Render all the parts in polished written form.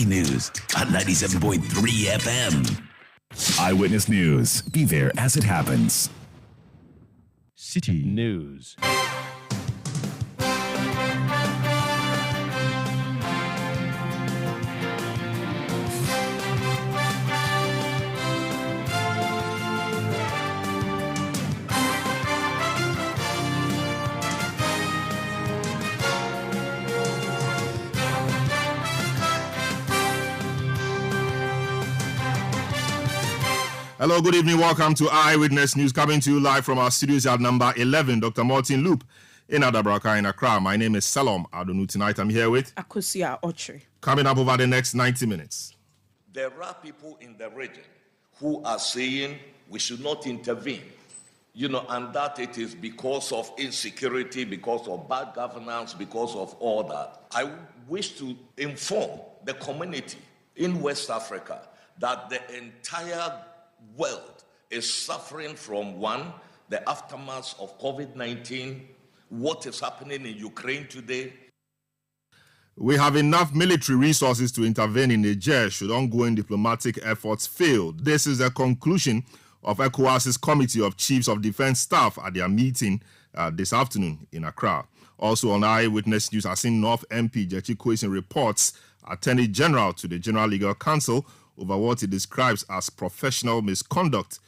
News at 97.3 FM. Eyewitness News. Be there as it happens. City News. Hello, good evening. Welcome to Eyewitness News, coming to you live from our studios at number 11, Dr. Martin Loop in Adabraka in Accra. My name is Salom Adonu. Tonight I'm here with Akusia Ochre. Coming up over the next 90 minutes. There are people in the region who are saying we should not intervene, and that it is because of insecurity, because of bad governance, because of all that. I wish to inform the community in West Africa that the entire world is suffering from the aftermath of COVID-19, what is happening in Ukraine today. We have enough military resources to intervene in Niger should ongoing diplomatic efforts fail. This is the conclusion of ECOWAS's Committee of Chiefs of Defense Staff at their meeting this afternoon in Accra. Also on Eyewitness News, Asin North MP Jechi Kwesi reports Attorney General to the General Legal Council over what he describes as professional misconduct,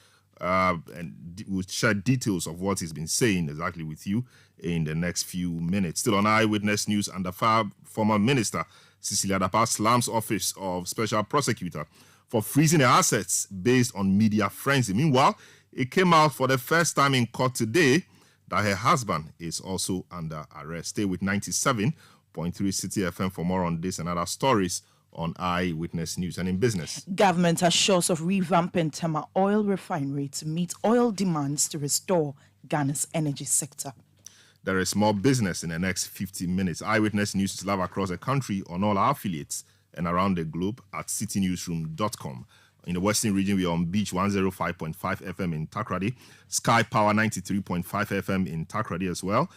and we'll share details of what he's been saying exactly with you in the next few minutes. Still on Eyewitness News, under former Minister Cecilia Dapa slams Office of Special Prosecutor for freezing her assets based on media frenzy. Meanwhile, it came out for the first time in court today that her husband is also under arrest. Stay with 97.3 Citi FM for more on this and other stories on Eyewitness News. And in business, Government assures of revamping Tema oil refinery to meet oil demands to restore Ghana's energy sector. There is more business in the next 15 minutes. Eyewitness News is live across the country on all our affiliates and around the globe at citynewsroom.com. In the Western region, we are on Beach 105.5 FM in Takrady, Sky Power 93.5 FM in Takrady as well.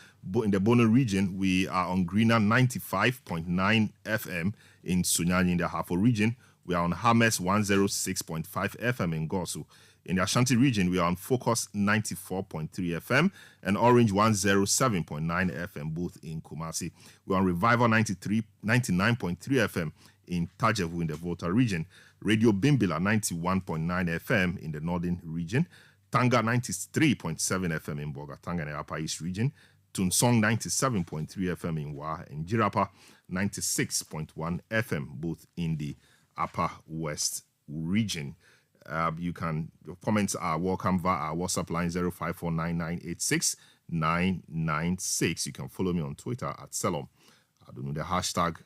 In the Bono region, we are on Greener 95.9 FM in Sunyani. In the Hafo region, we are on Hames 106.5 FM in Gosu. In the Ashanti region, we are on Focus 94.3 FM and Orange 107.9 FM, both in Kumasi. We are on Revival 99.3 FM in Tajevu in the Volta region, Radio Bimbila 91.9 FM in the Northern region, Tanga 93.7 FM in Boga, Tanga and the Upper East region, Tunsong 97.3 FM in Wa, and Jirapa 96.1 FM, both in the Upper West region. Your comments are welcome via our WhatsApp line 0549986996. You can follow me on Twitter at Selom. I don't know, the hashtag,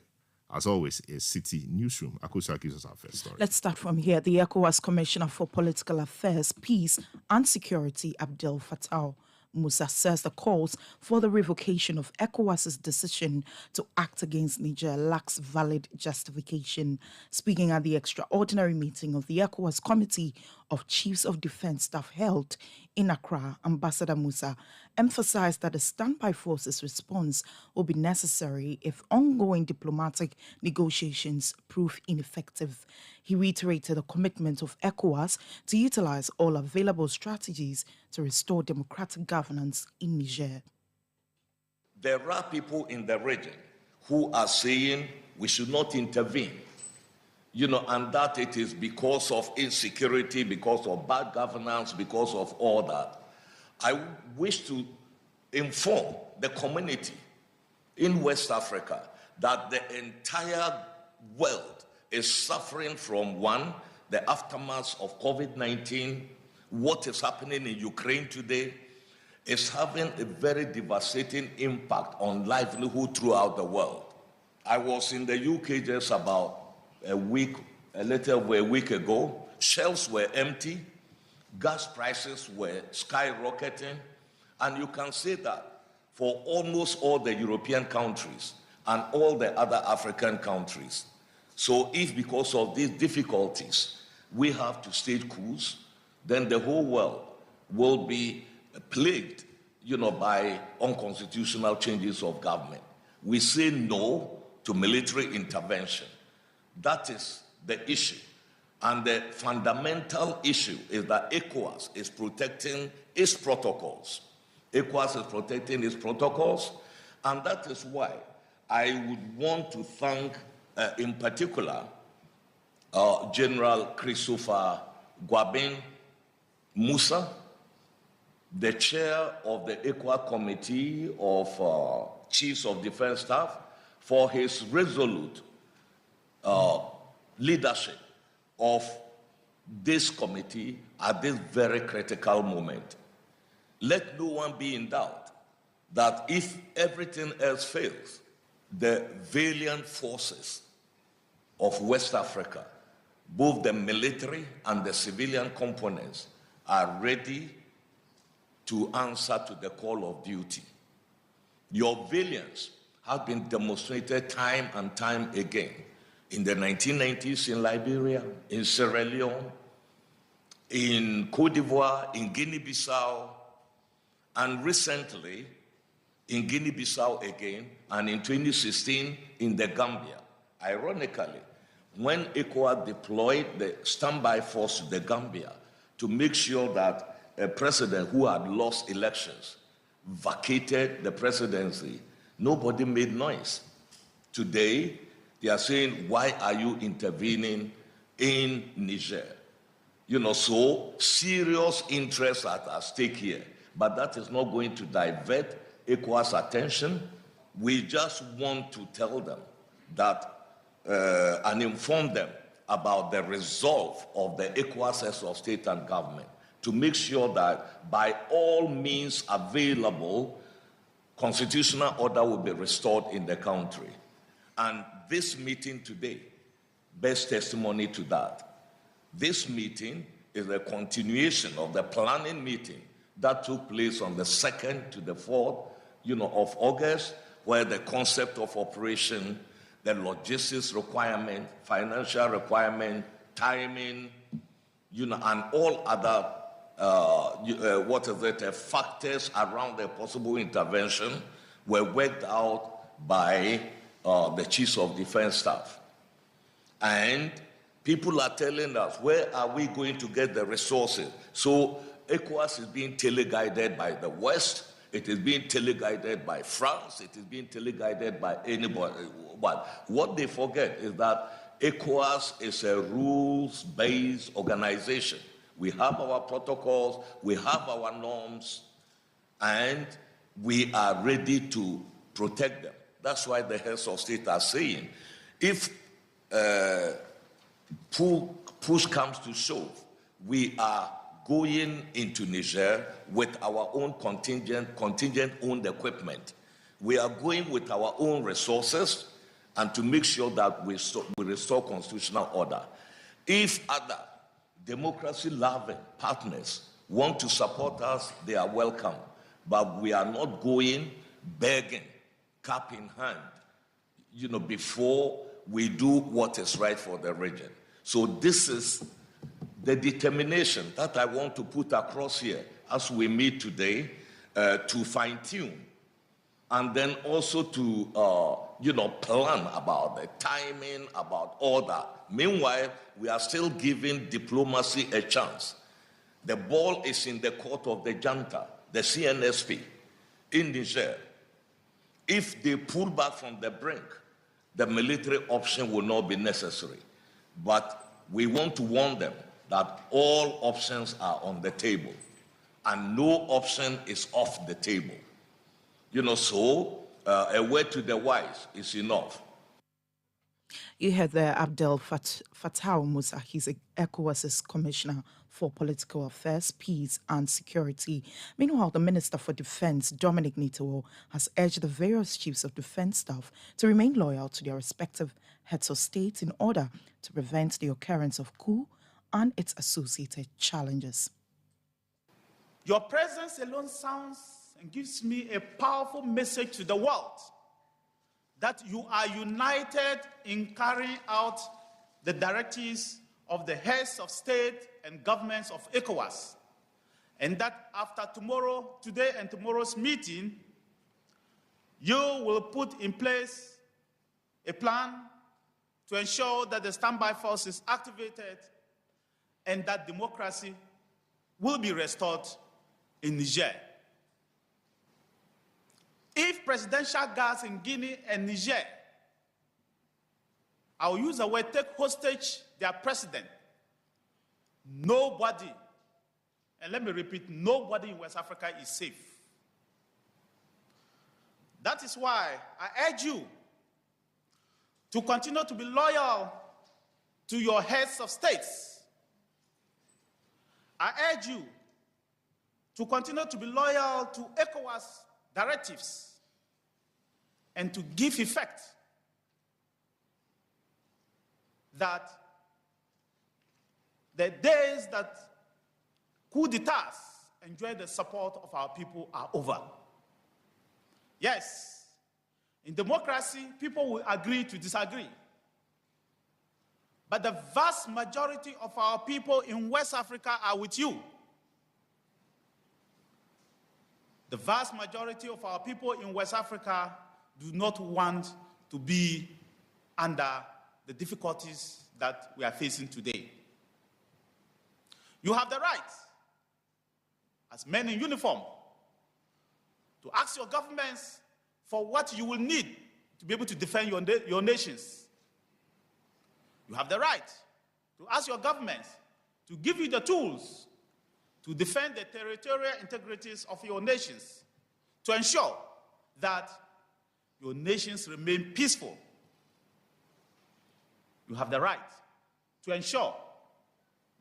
as always, is City Newsroom. Akusa gives us our first story. Let's start from here. The ECOWAS Commissioner for Political Affairs, Peace and Security, Abdel Fattah Musa, says the calls for the revocation of ECOWAS's decision to act against Niger lacks valid justification. Speaking at the extraordinary meeting of the ECOWAS Committee of Chiefs of Defense Staff held in Accra, Ambassador Musa emphasized that the standby forces response will be necessary if ongoing diplomatic negotiations prove ineffective. He reiterated the commitment of ECOWAS to utilize all available strategies to restore democratic governance in Niger. There are people in the region who are saying we should not intervene, and that it is because of insecurity, because of bad governance, because of all that. I wish to inform the community in West Africa that the entire world is suffering from the aftermath of COVID-19. What is happening in Ukraine today is having a very devastating impact on livelihood throughout the world. I was in the UK just about a little over a week ago. Shelves were empty, gas prices were skyrocketing, and you can say that for almost all the European countries and all the other African countries. So if because of these difficulties we have to stage coups, then the whole world will be plagued, by unconstitutional changes of government. We say no to military intervention. That is the issue. And the fundamental issue is that ECOWAS is protecting its protocols. ECOWAS is protecting its protocols, and that is why I would want to thank, in particular, General Christopher Gwabin Musa, the chair of the ECOWAS Committee of Chiefs of Defense Staff, for his resolute leadership of this committee at this very critical moment. Let no one be in doubt that if everything else fails, the valiant forces of West Africa, both the military and the civilian components, are ready to answer to the call of duty. Your valiance has been demonstrated time and time again in the 1990s in Liberia, in Sierra Leone, in Cote d'Ivoire, in Guinea-Bissau, and recently in Guinea-Bissau again, and in 2016 in the Gambia. Ironically, when ECOWAS deployed the standby force to the Gambia to make sure that a president who had lost elections vacated the presidency, nobody made noise. Today, they are saying, why are you intervening in Niger? So serious interests are at stake here. But that is not going to divert ECOWAS' attention. We just want to tell them that and inform them about the resolve of the ECOWAS heads of state and government to make sure that by all means available, constitutional order will be restored in the country. And this meeting today bears testimony to that. This meeting is a continuation of the planning meeting that took place on the 2nd to the 4th, of August, where the concept of operation, the logistics requirement, financial requirement, timing, and all other factors around the possible intervention were worked out by the Chiefs of Defense Staff. And people are telling us, where are we going to get the resources? So ECOWAS is being teleguided by the West, it is being teleguided by France, it is being teleguided by anybody. But what they forget is that ECOWAS is a rules-based organization. We have our protocols, we have our norms, and we are ready to protect them. That's why the heads of state are saying, if push comes to shove, we are going into Niger with our own contingent-owned equipment. We are going with our own resources and to make sure that we restore constitutional order. If other democracy-loving partners want to support us, they are welcome. But we are not going begging, cap in hand, before we do what is right for the region. So this is the determination that I want to put across here as we meet today to fine-tune and then also to, plan about the timing, about all that. Meanwhile, we are still giving diplomacy a chance. The ball is in the court of the junta, the CNSP, in Niger. If they pull back from the brink, the military option will not be necessary. But we want to warn them that all options are on the table and no option is off the table. A word to the wise is enough. You heard there Abdel Fattah Musa. He's ECOWAS's Commissioner for Political Affairs, Peace and Security. Meanwhile, the Minister for Defense, Dominic Nitoro, has urged the various chiefs of defense staff to remain loyal to their respective heads of state in order to prevent the occurrence of coup and its associated challenges. Your presence alone sounds and gives me a powerful message to the world that you are united in carrying out the directives of the heads of state and governments of ECOWAS, and that after today and tomorrow's meeting, you will put in place a plan to ensure that the standby force is activated and that democracy will be restored in Niger. If presidential guards in Guinea and Niger, I will use the word, take hostage their president, nobody, and let me repeat, nobody in West Africa is safe. That is why I urge you to continue to be loyal to your heads of states. I urge you to continue to be loyal to ECOWAS directives and to give effect that the days that coup d'etats enjoy the support of our people are over. Yes, in democracy, people will agree to disagree. But the vast majority of our people in West Africa are with you. The vast majority of our people in West Africa do not want to be under the difficulties that we are facing today. You have the right, as men in uniform, to ask your governments for what you will need to be able to defend your nations. You have the right to ask your governments to give you the tools to defend the territorial integrities of your nations, to ensure that your nations remain peaceful. You have the right to ensure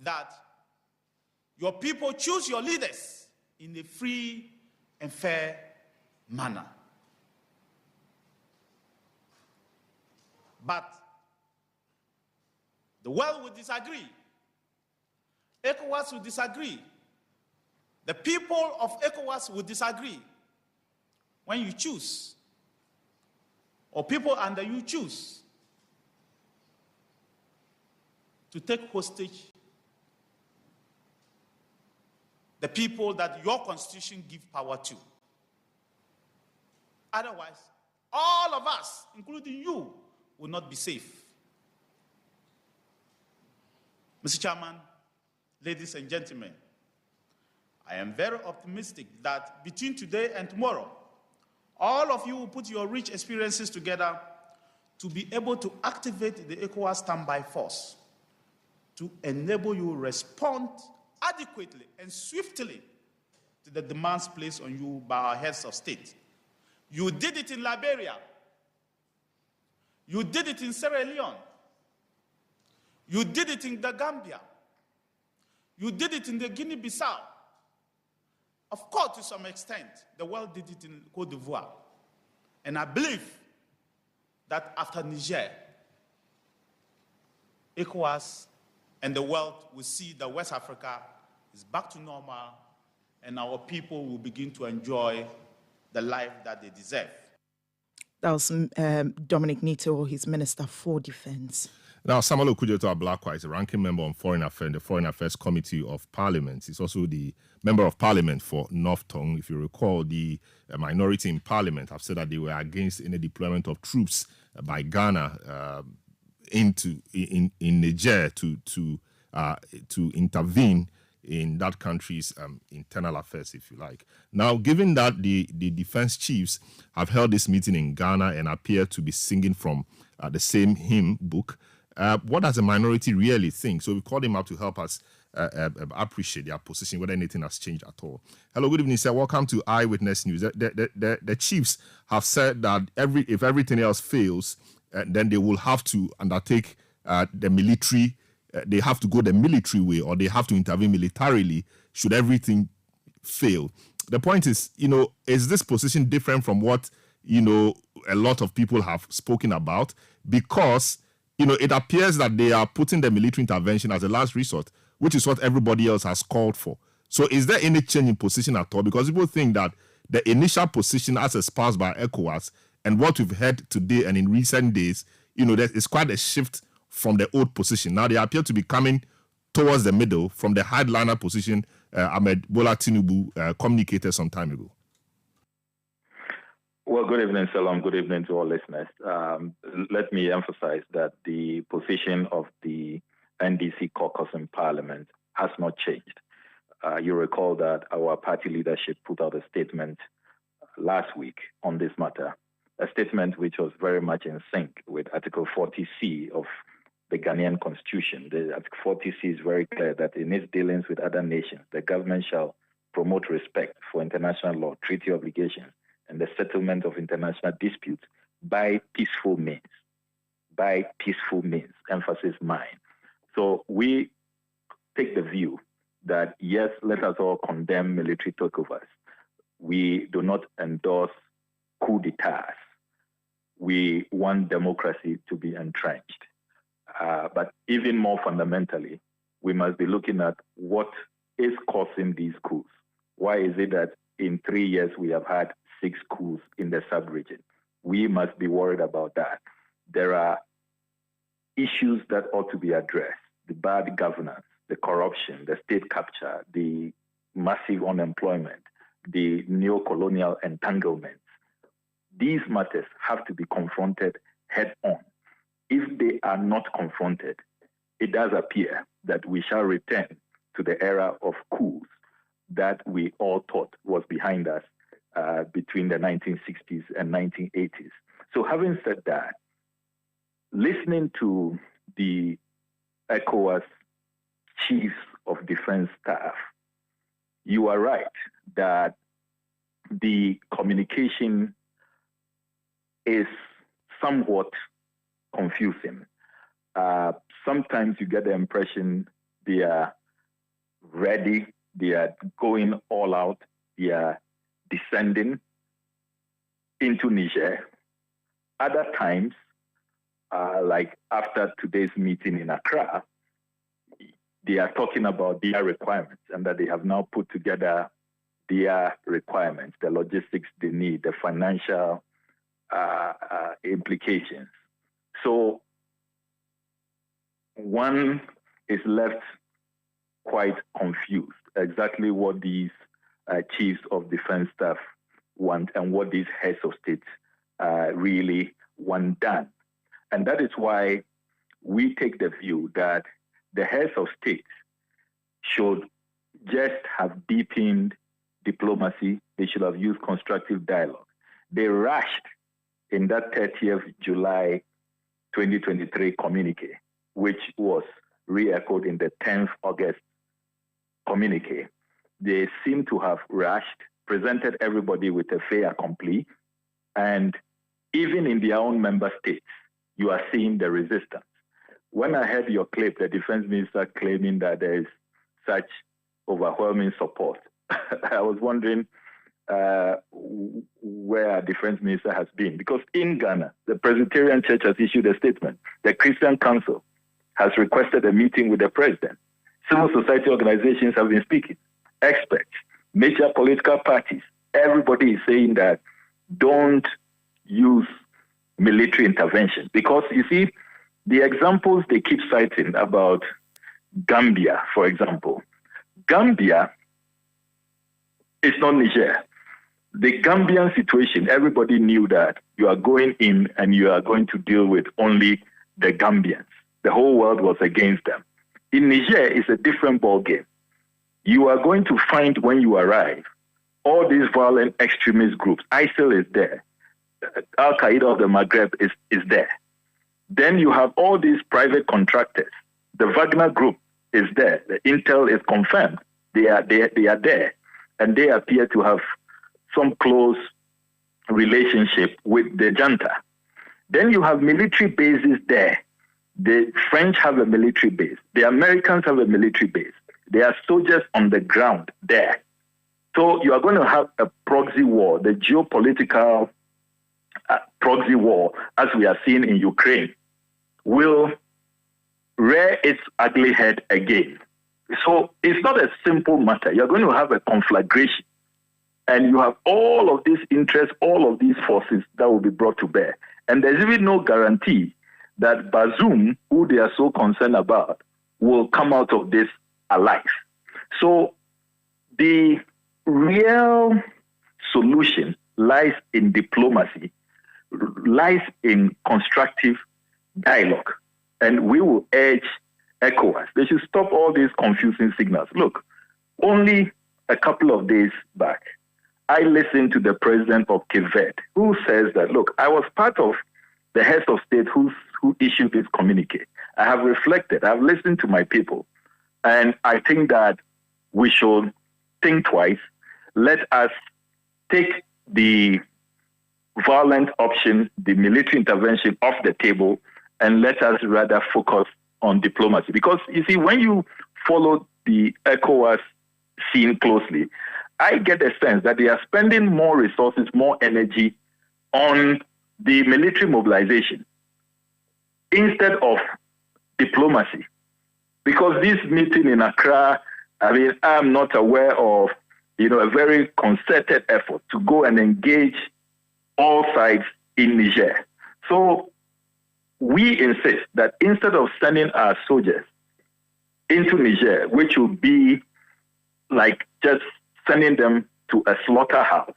that your people choose your leaders in a free and fair manner. But the world will disagree. ECOWAS will disagree. The people of ECOWAS will disagree when you choose, or people under you choose, to take hostage the people that your constitution gives power to. Otherwise, all of us, including you, will not be safe. Mr. Chairman, ladies and gentlemen, I am very optimistic that between today and tomorrow, all of you will put your rich experiences together to be able to activate the ECOWAS standby force to enable you to respond adequately and swiftly to the demands placed on you by our heads of state. You did it in Liberia. You did it in Sierra Leone. You did it in the Gambia. You did it in the Guinea-Bissau. Of course, to some extent, the world did it in Côte d'Ivoire. And I believe that after Niger, ECOWAS and the world will see that West Africa is back to normal and our people will begin to enjoy the life that they deserve. That was Dominic Nito, his Minister for Defense. Now, Samuel Okudzeto Ablakwa is a ranking member on Foreign Affairs, the Foreign Affairs Committee of Parliament. He's also the member of Parliament for North Tongue. If you recall, the minority in Parliament have said that they were against any deployment of troops by Ghana in Niger to intervene in that country's internal affairs, if you like. Now, given that the defense chiefs have held this meeting in Ghana and appear to be singing from the same hymn book, what does the minority really think? So we called him up to help us appreciate their position, whether anything has changed at all. Hello, good evening, sir. Welcome to Eyewitness News. The chiefs have said that if everything else fails, then they will have to undertake the military. They have to go the military way, or they have to intervene militarily should everything fail. The point is, is this position different from what, a lot of people have spoken about? Because, it appears that they are putting the military intervention as a last resort, which is what everybody else has called for. So is there any change in position at all? Because people think that the initial position as espoused by ECOWAS and what we've heard today and in recent days, there is quite a shift from the old position. Now they appear to be coming towards the middle from the hardliner position Ahmed Bola Tinubu communicated some time ago. Well, good evening, Salam. Good evening to all listeners. Let me emphasize that the position of the NDC caucus in Parliament has not changed. You recall that our party leadership put out a statement last week on this matter, a statement which was very much in sync with Article 40C of the Ghanaian Constitution. The Article 40C is very clear that in its dealings with other nations, the government shall promote respect for international law, treaty obligations, and the settlement of international disputes by peaceful means. By peaceful means, emphasis mine. So we take the view that, yes, let us all condemn military takeovers. We do not endorse coup d'etats. We want democracy to be entrenched. But even more fundamentally, we must be looking at what is causing these coups. Why is it that in 3 years we have had 6 coups in the sub-region? We must be worried about that. There are issues that ought to be addressed: the bad governance, the corruption, the state capture, the massive unemployment, the neo-colonial entanglements. These matters have to be confronted head-on. If they are not confronted, it does appear that we shall return to the era of coups that we all thought was behind us between the 1960s and 1980s. So having said that, listening to the ECOWAS chiefs of defense staff, you are right that the communication is somewhat confusing. Sometimes you get the impression they are ready, they are going all out, they are descending into Niger. Other times, like after today's meeting in Accra, they are talking about their requirements and that they have now put together their requirements, the logistics they need, the financial implications. So one is left quite confused exactly what these chiefs of defense staff want and what these heads of state really want done. And that is why we take the view that the heads of state should just have deepened diplomacy. They should have used constructive dialogue. They rushed in that 30th July 2023 communique, which was re-echoed in the 10th August communique. They seem to have rushed, presented everybody with a fait accompli, and even in their own member states, you are seeing the resistance. When I heard your clip, the defense minister claiming that there is such overwhelming support, I was wondering where our defense minister has been. Because in Ghana, the Presbyterian Church has issued a statement. The Christian Council has requested a meeting with the president. Civil society organizations have been speaking. Experts, major political parties, everybody is saying that don't use military intervention. Because, you see, the examples they keep citing about Gambia, for example, Gambia is not Niger. The Gambian situation, everybody knew that you are going in and you are going to deal with only the Gambians. The whole world was against them. In Niger, it's a different ballgame. You are going to find when you arrive all these violent extremist groups. ISIL is there. Al-Qaeda of the Maghreb is there. Then you have all these private contractors. The Wagner group is there. The intel is confirmed. They are there. And they appear to have some close relationship with the junta. Then you have military bases there. The French have a military base. The Americans have a military base. There are soldiers on the ground there. So you are going to have a proxy war, the geopolitical proxy war, as we are seeing in Ukraine, will rear its ugly head again. So it's not a simple matter. You're going to have a conflagration. And you have all of these interests, all of these forces that will be brought to bear. And there's even no guarantee that Bazoum, who they are so concerned about, will come out of this alive. So the real solution lies in diplomacy, lies in constructive dialogue. And we will urge ECOWAS, they should stop all these confusing signals. Look, only a couple of days back, I listened to the president of Cape Verde, who says that, look, I was part of the heads of state who issued this communique. I have reflected, I've listened to my people, and I think that we should think twice. Let us take the violent option, the military intervention, off the table, and let us rather focus on diplomacy. Because, you see, when you follow the ECOWAS scene closely, I get a sense that they are spending more resources, more energy on the military mobilization instead of diplomacy. Because this meeting in Accra, I mean, I'm not aware of, a very concerted effort to go and engage all sides in Niger. So we insist that instead of sending our soldiers into Niger, which will be like just sending them to a slaughterhouse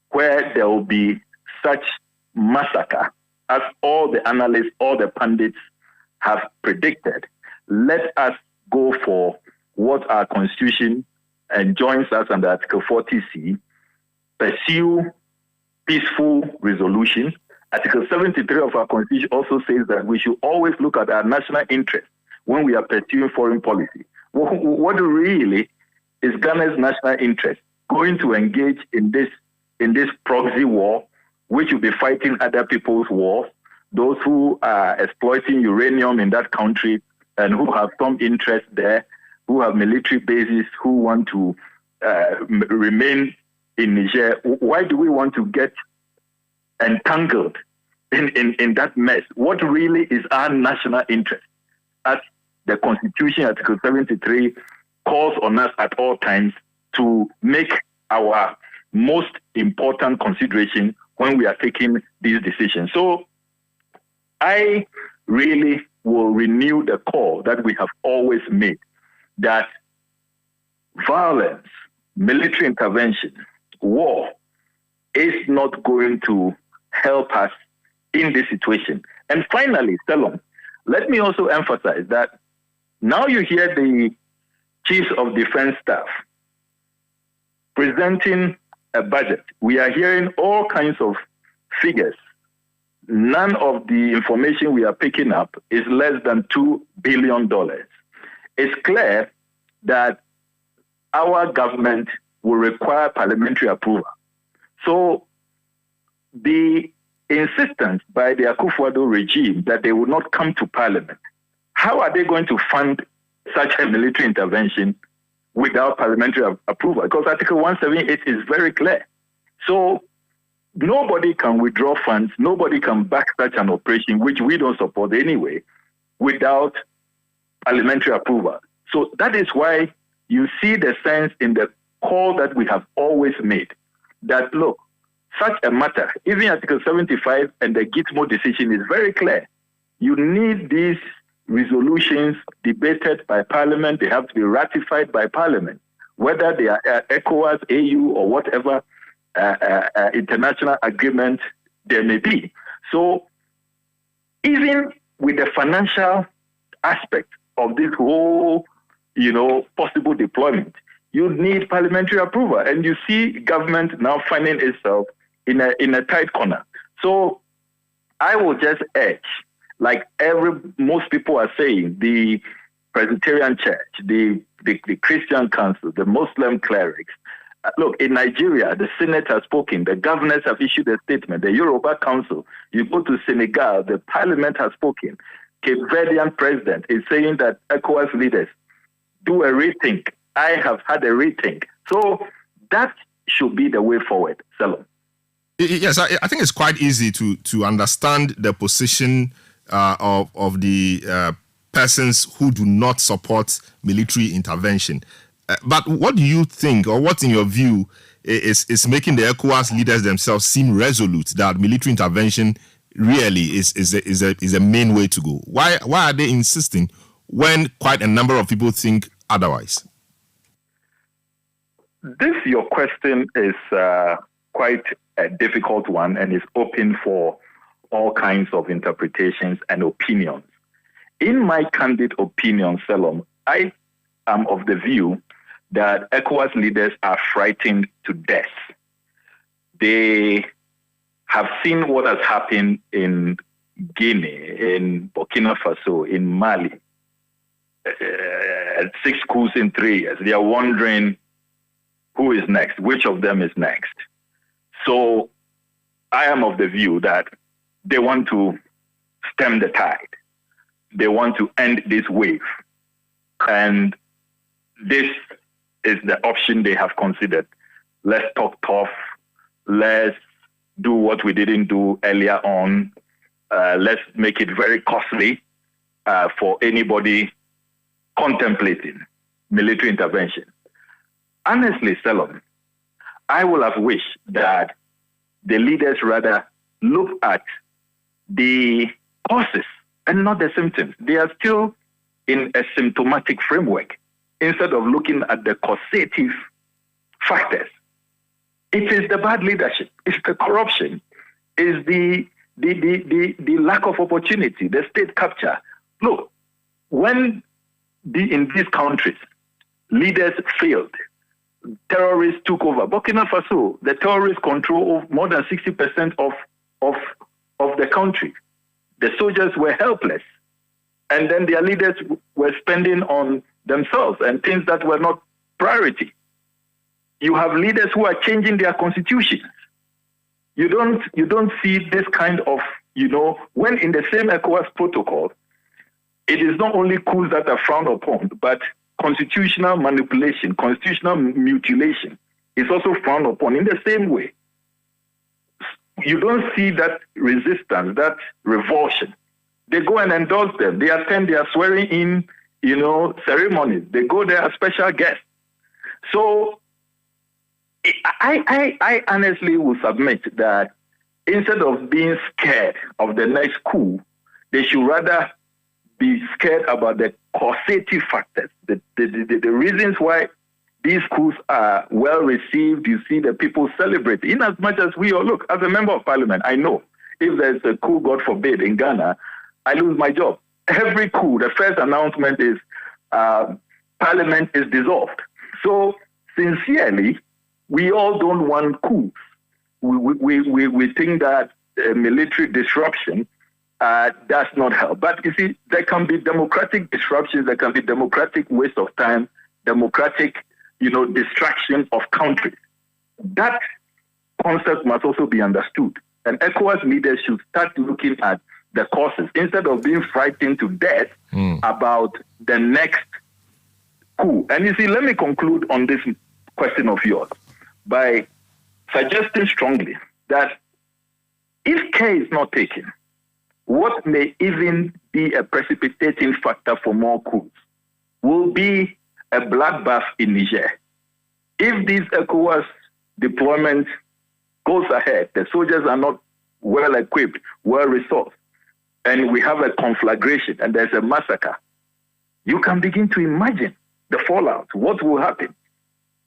where there will be such massacre as all the analysts, all the pundits have predicted, let us go for what our constitution enjoins us under Article 40C, pursue peaceful resolution. Article 73 of our constitution also says that we should always look at our national interest when we are pursuing foreign policy. What really is Ghana's national interest? Going to engage in this proxy war, which will be fighting other people's wars, those who are exploiting uranium in that country and who have some interest there, who have military bases, who want to remain in Niger. Why do we want to get entangled in that mess? What really is our national interest? As the Constitution, Article 73, calls on us at all times to make our most important consideration when we are taking these decisions. So I really will renew the call that we have always made, that violence, military intervention, war is not going to help us in this situation. And finally, Selom, let me also emphasize that now you hear the Chiefs of Defense Staff presenting a budget. We are hearing all kinds of figures. None of the information we are picking up is less than $2 billion. It's clear that our government will require parliamentary approval. So the insistence by the Akufo-Addo regime that they will not come to parliament, how are they going to fund such a military intervention without parliamentary approval? Because Article 178 is very clear. So nobody can withdraw funds, nobody can back such an operation, which we don't support anyway, without parliamentary approval. So that is why you see the sense in the call that we have always made, that look, such a matter, even Article 75 and the Gitmo decision is very clear. You need these resolutions debated by Parliament. They have to be ratified by Parliament, whether they are ECOWAS, AU, or whatever international agreement there may be. So even with the financial aspect of this whole, possible deployment, you need parliamentary approval. And you see government now finding itself in a tight corner. So I will just urge, like most people are saying, the Presbyterian Church, the Christian Council, the Muslim clerics. Look, in Nigeria, the Senate has spoken, the governors have issued a statement, the Yoruba Council, you go to Senegal, the Parliament has spoken. Cape Verdean president is saying that ECOWAS leaders do a rethink. I have had a rethink. So that should be the way forward, Salom. Yes, I think it's quite easy to understand the position of the persons who do not support military intervention. But what do you think, or what in your view is making the ECOWAS leaders themselves seem resolute that military intervention really is a main way to go? Why are they insisting when quite a number of people think otherwise? This, your question, is quite a difficult one and is open for all kinds of interpretations and opinions. In my candid opinion, Selom, I am of the view that ECOWAS leaders are frightened to death. They have seen what has happened in Guinea, in Burkina Faso, in Mali. 6 coups in 3 years. They are wondering who is next, which of them is next. So I am of the view that they want to stem the tide. They want to end this wave. And this is the option they have considered. Let's talk tough. Let's do what we didn't do earlier on. Let's make it very costly for anybody contemplating military intervention. Honestly, Selom, I would have wished that the leaders rather look at the causes and not the symptoms. They are still in a symptomatic framework instead of looking at the causative factors. It is the bad leadership, it's the corruption, it's the lack of opportunity, the state capture. Look, when in these countries, leaders failed, terrorists took over. Burkina Faso, the terrorists control more than 60% of the country. The soldiers were helpless. And then their leaders were spending on themselves and things that were not priority. You have leaders who are changing their constitutions. You don't see this kind of, when in the same ECOWAS protocol, it is not only coups that are frowned upon, but constitutional manipulation, constitutional mutilation is also frowned upon in the same way. You don't see that resistance, that revulsion. They go and endorse them. They attend their swearing in, ceremonies. They go there as special guests. So I honestly will submit that instead of being scared of the next coup, they should rather be scared about the causative factors, the reasons why these coups are well received. You see the people celebrate. In as much as we all look, as a member of parliament, I know if there's a coup, God forbid, in Ghana, I lose my job. Every coup, the first announcement is parliament is dissolved. So sincerely, we all don't want coups. We think that military disruption does not help. But you see, there can be democratic disruptions, there can be democratic waste of time, democratic, distraction of countries. That concept must also be understood. And ECOWAS leaders should start looking at the causes instead of being frightened to death about the next coup. And you see, let me conclude on this question of yours by suggesting strongly that if care is not taken, what may even be a precipitating factor for more coups will be a bloodbath in Niger. If this ECOWAS deployment goes ahead, the soldiers are not well equipped, well resourced, and we have a conflagration and there's a massacre, you can begin to imagine the fallout, what will happen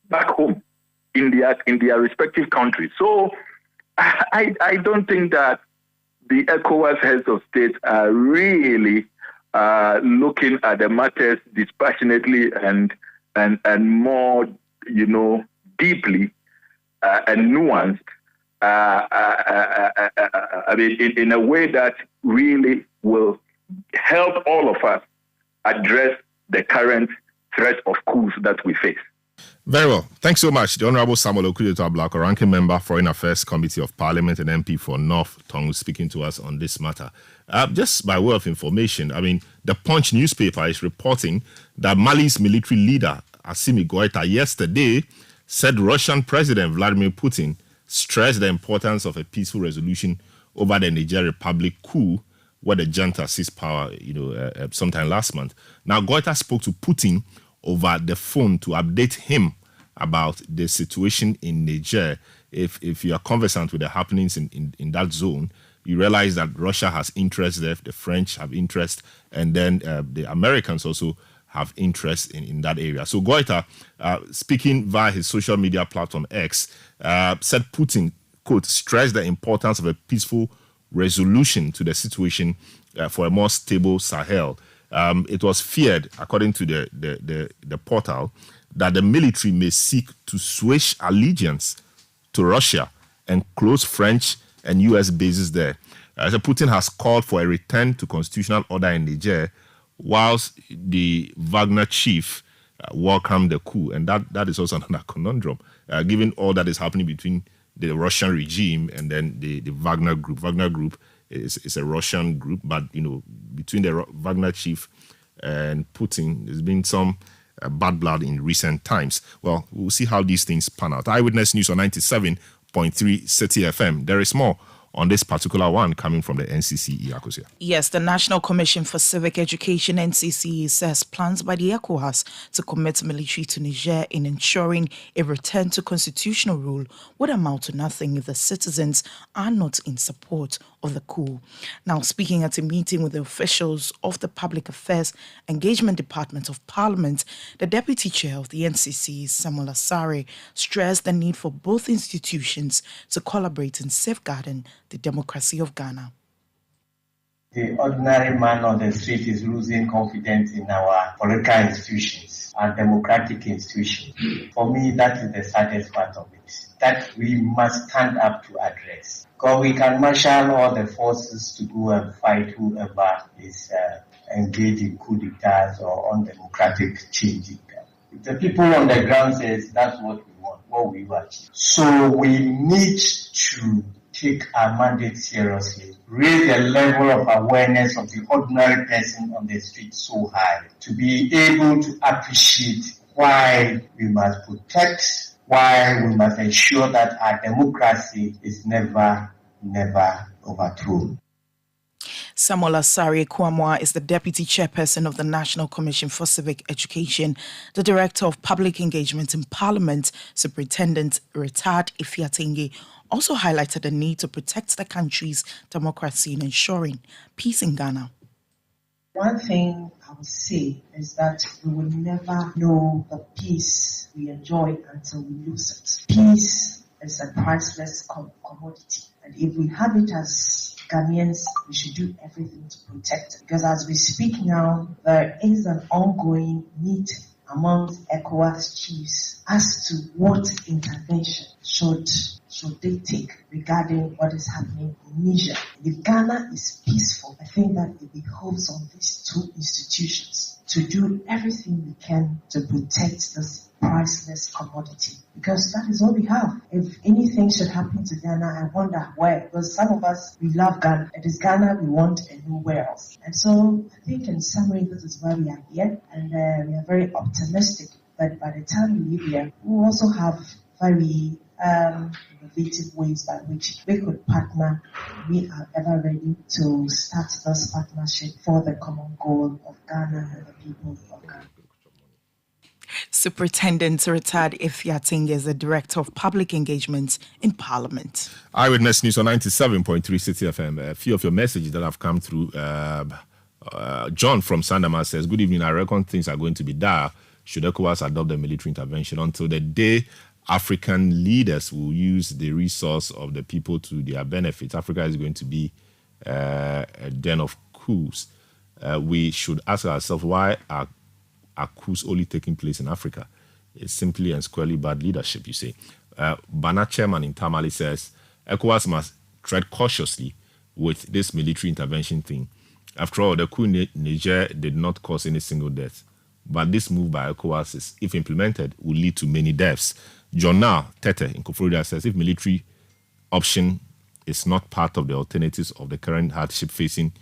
back home in their respective countries. So I don't think that the ECOWAS heads of state are really looking at the matters dispassionately and more, deeply and nuanced. In a way that really will help all of us address the current threat of coups that we face. Very well. Thanks so much. The Honorable Samuel Okudzeto-Ablako, Ranking Member, Foreign Affairs Committee of Parliament and MP for North Tongue, speaking to us on this matter. Just by way of information, the Punch newspaper is reporting that Mali's military leader, Assimi Goïta, yesterday said Russian President Vladimir Putin stressed the importance of a peaceful resolution over the Niger Republic coup, where the junta seized power, sometime last month. Now, Goïta spoke to Putin over the phone to update him about the situation in Niger. If you are conversant with the happenings in that zone, you realize that Russia has interest there, the French have interest, and then the Americans also have interest in that area. So Goita, speaking via his social media platform X, said Putin, quote, stressed the importance of a peaceful resolution to the situation for a more stable Sahel. It was feared, according to the portal, that the military may seek to switch allegiance to Russia and close French and U.S. bases there. So Putin has called for a return to constitutional order in Niger, whilst the Wagner chief welcomed the coup. And that is also another conundrum, given all that is happening between the Russian regime and then the Wagner group. Wagner group is a Russian group, but, between the Wagner chief and Putin, there's been some bad blood in recent times. Well, we'll see how these things pan out. Eyewitness News on 97.3 Citi FM. There is more on this particular one coming from the NCCE, Akosia. Yes, the National Commission for Civic Education, NCCE, says plans by the ECOWAS to commit military to Niger in ensuring a return to constitutional rule would amount to nothing if the citizens are not in support of the coup. Now, speaking at a meeting with the officials of the Public Affairs Engagement Department of Parliament, the Deputy Chair of the NCCE, Samuel Asare, stressed the need for both institutions to collaborate in safeguarding the democracy of Ghana. The ordinary man on the street is losing confidence in our political institutions, our democratic institutions. For me, that is the saddest part of it, that we must stand up to address. Because we can marshal all the forces to go and fight whoever is engaged in coup d'etats or undemocratic change. If the people on the ground says that's what we want, what we want. So we need to take our mandate seriously, raise the level of awareness of the ordinary person on the street so high, to be able to appreciate why we must protect, why we must ensure that our democracy is never overthrown. Samuel Asare Kwamwa is the Deputy Chairperson of the National Commission for Civic Education, the Director of Public Engagement in Parliament, Superintendent Retired Ifiatenge, also highlighted the need to protect the country's democracy and ensuring peace in Ghana. One thing I would say is that we will never know the peace we enjoy until we lose it. Peace is a priceless commodity. And if we have it as Ghanaians, we should do everything to protect it. Because as we speak now, there is an ongoing meeting amongst ECOWAS chiefs as to what intervention should they take regarding what is happening in Niger. If Ghana is peaceful, I think that it behoves on these two institutions to do everything we can to protect this priceless commodity, because that is all we have. If anything should happen to Ghana, I wonder where, because some of us, we love Ghana. It is Ghana we want and nowhere else. And so I think in summary, this is why we are here, and we are very optimistic that by the time we leave here, we will also have very innovative ways by which we could partner. We are ever ready to start this partnership for the common goal of Ghana and the people of Ghana. Superintendent Retired Ifiatenge is the Director of Public Engagement in Parliament. Eyewitness News on 97.3 Citi FM. A few of your messages that have come through. John from Sandama says, good evening. I reckon things are going to be dire should ECOWAS adopt the military intervention until the day African leaders will use the resource of the people to their benefit. Africa is going to be a den of coups. We should ask ourselves, why are coups only taking place in Africa? It's simply and squarely bad leadership, you say. Bana chairman in Tamale says, ECOWAS must tread cautiously with this military intervention thing. After all, the coup in Niger did not cause any single death. But this move by ECOWAS, is, if implemented, will lead to many deaths. Jonna Tete in Kofurida says, if military option is not part of the alternatives of the current hardship facing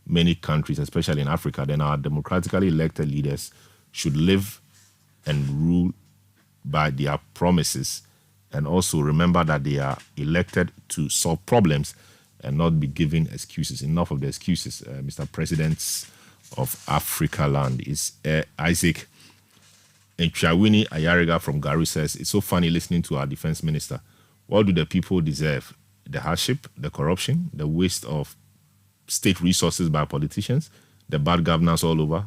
many countries, especially in Africa, then our democratically elected leaders should live and rule by their promises, and also remember that they are elected to solve problems and not be given excuses. Enough of the excuses, Mr. Presidents of Africa land. Is Isaac Nchawini Ayariga from Garu says, it's so funny listening to our defense minister. What do the people deserve? The hardship, the corruption, the waste of state resources by politicians, the bad governance all over?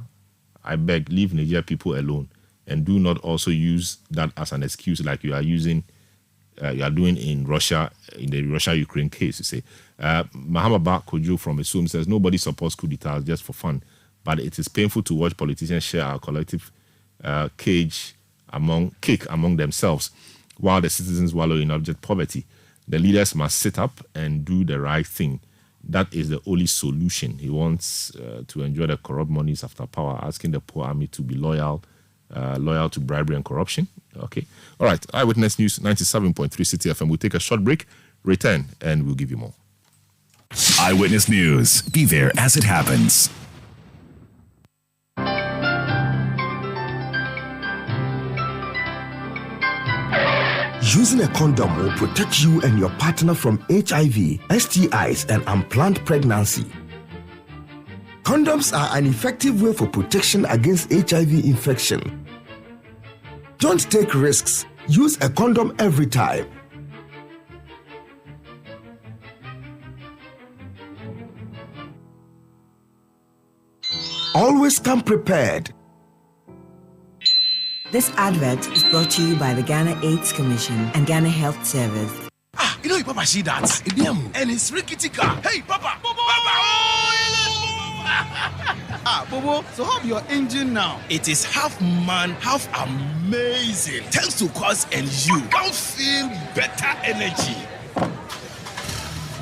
I beg, leave Nigeria people alone, and do not also use that as an excuse like you are using, you are doing in Russia, in the Russia-Ukraine case. You say, Muhammad Kojo from Esum says, nobody supports coup d'etats just for fun, but it is painful to watch politicians share our collective cake among themselves while the citizens wallow in abject poverty. The leaders must sit up and do the right thing. That is the only solution. He wants to enjoy the corrupt monies after power, asking the poor army to be loyal to bribery and corruption. Okay. All right. Eyewitness News 97.3 Citi FM. We'll take a short break, return, and we'll give you more. Eyewitness News. Be there as it happens. Using a condom will protect you and your partner from HIV, STIs, and unplanned pregnancy. Condoms are an effective way for protection against HIV infection. Don't take risks. Use a condom every time. Always come prepared. This advert is brought to you by the Ghana AIDS Commission and Ghana Health Service. You know, Papa, see that? And it's rickety car. Hey, Papa! Bobo, so how your engine now? It is half man, half amazing. Thanks to Quartz and you can feel better energy.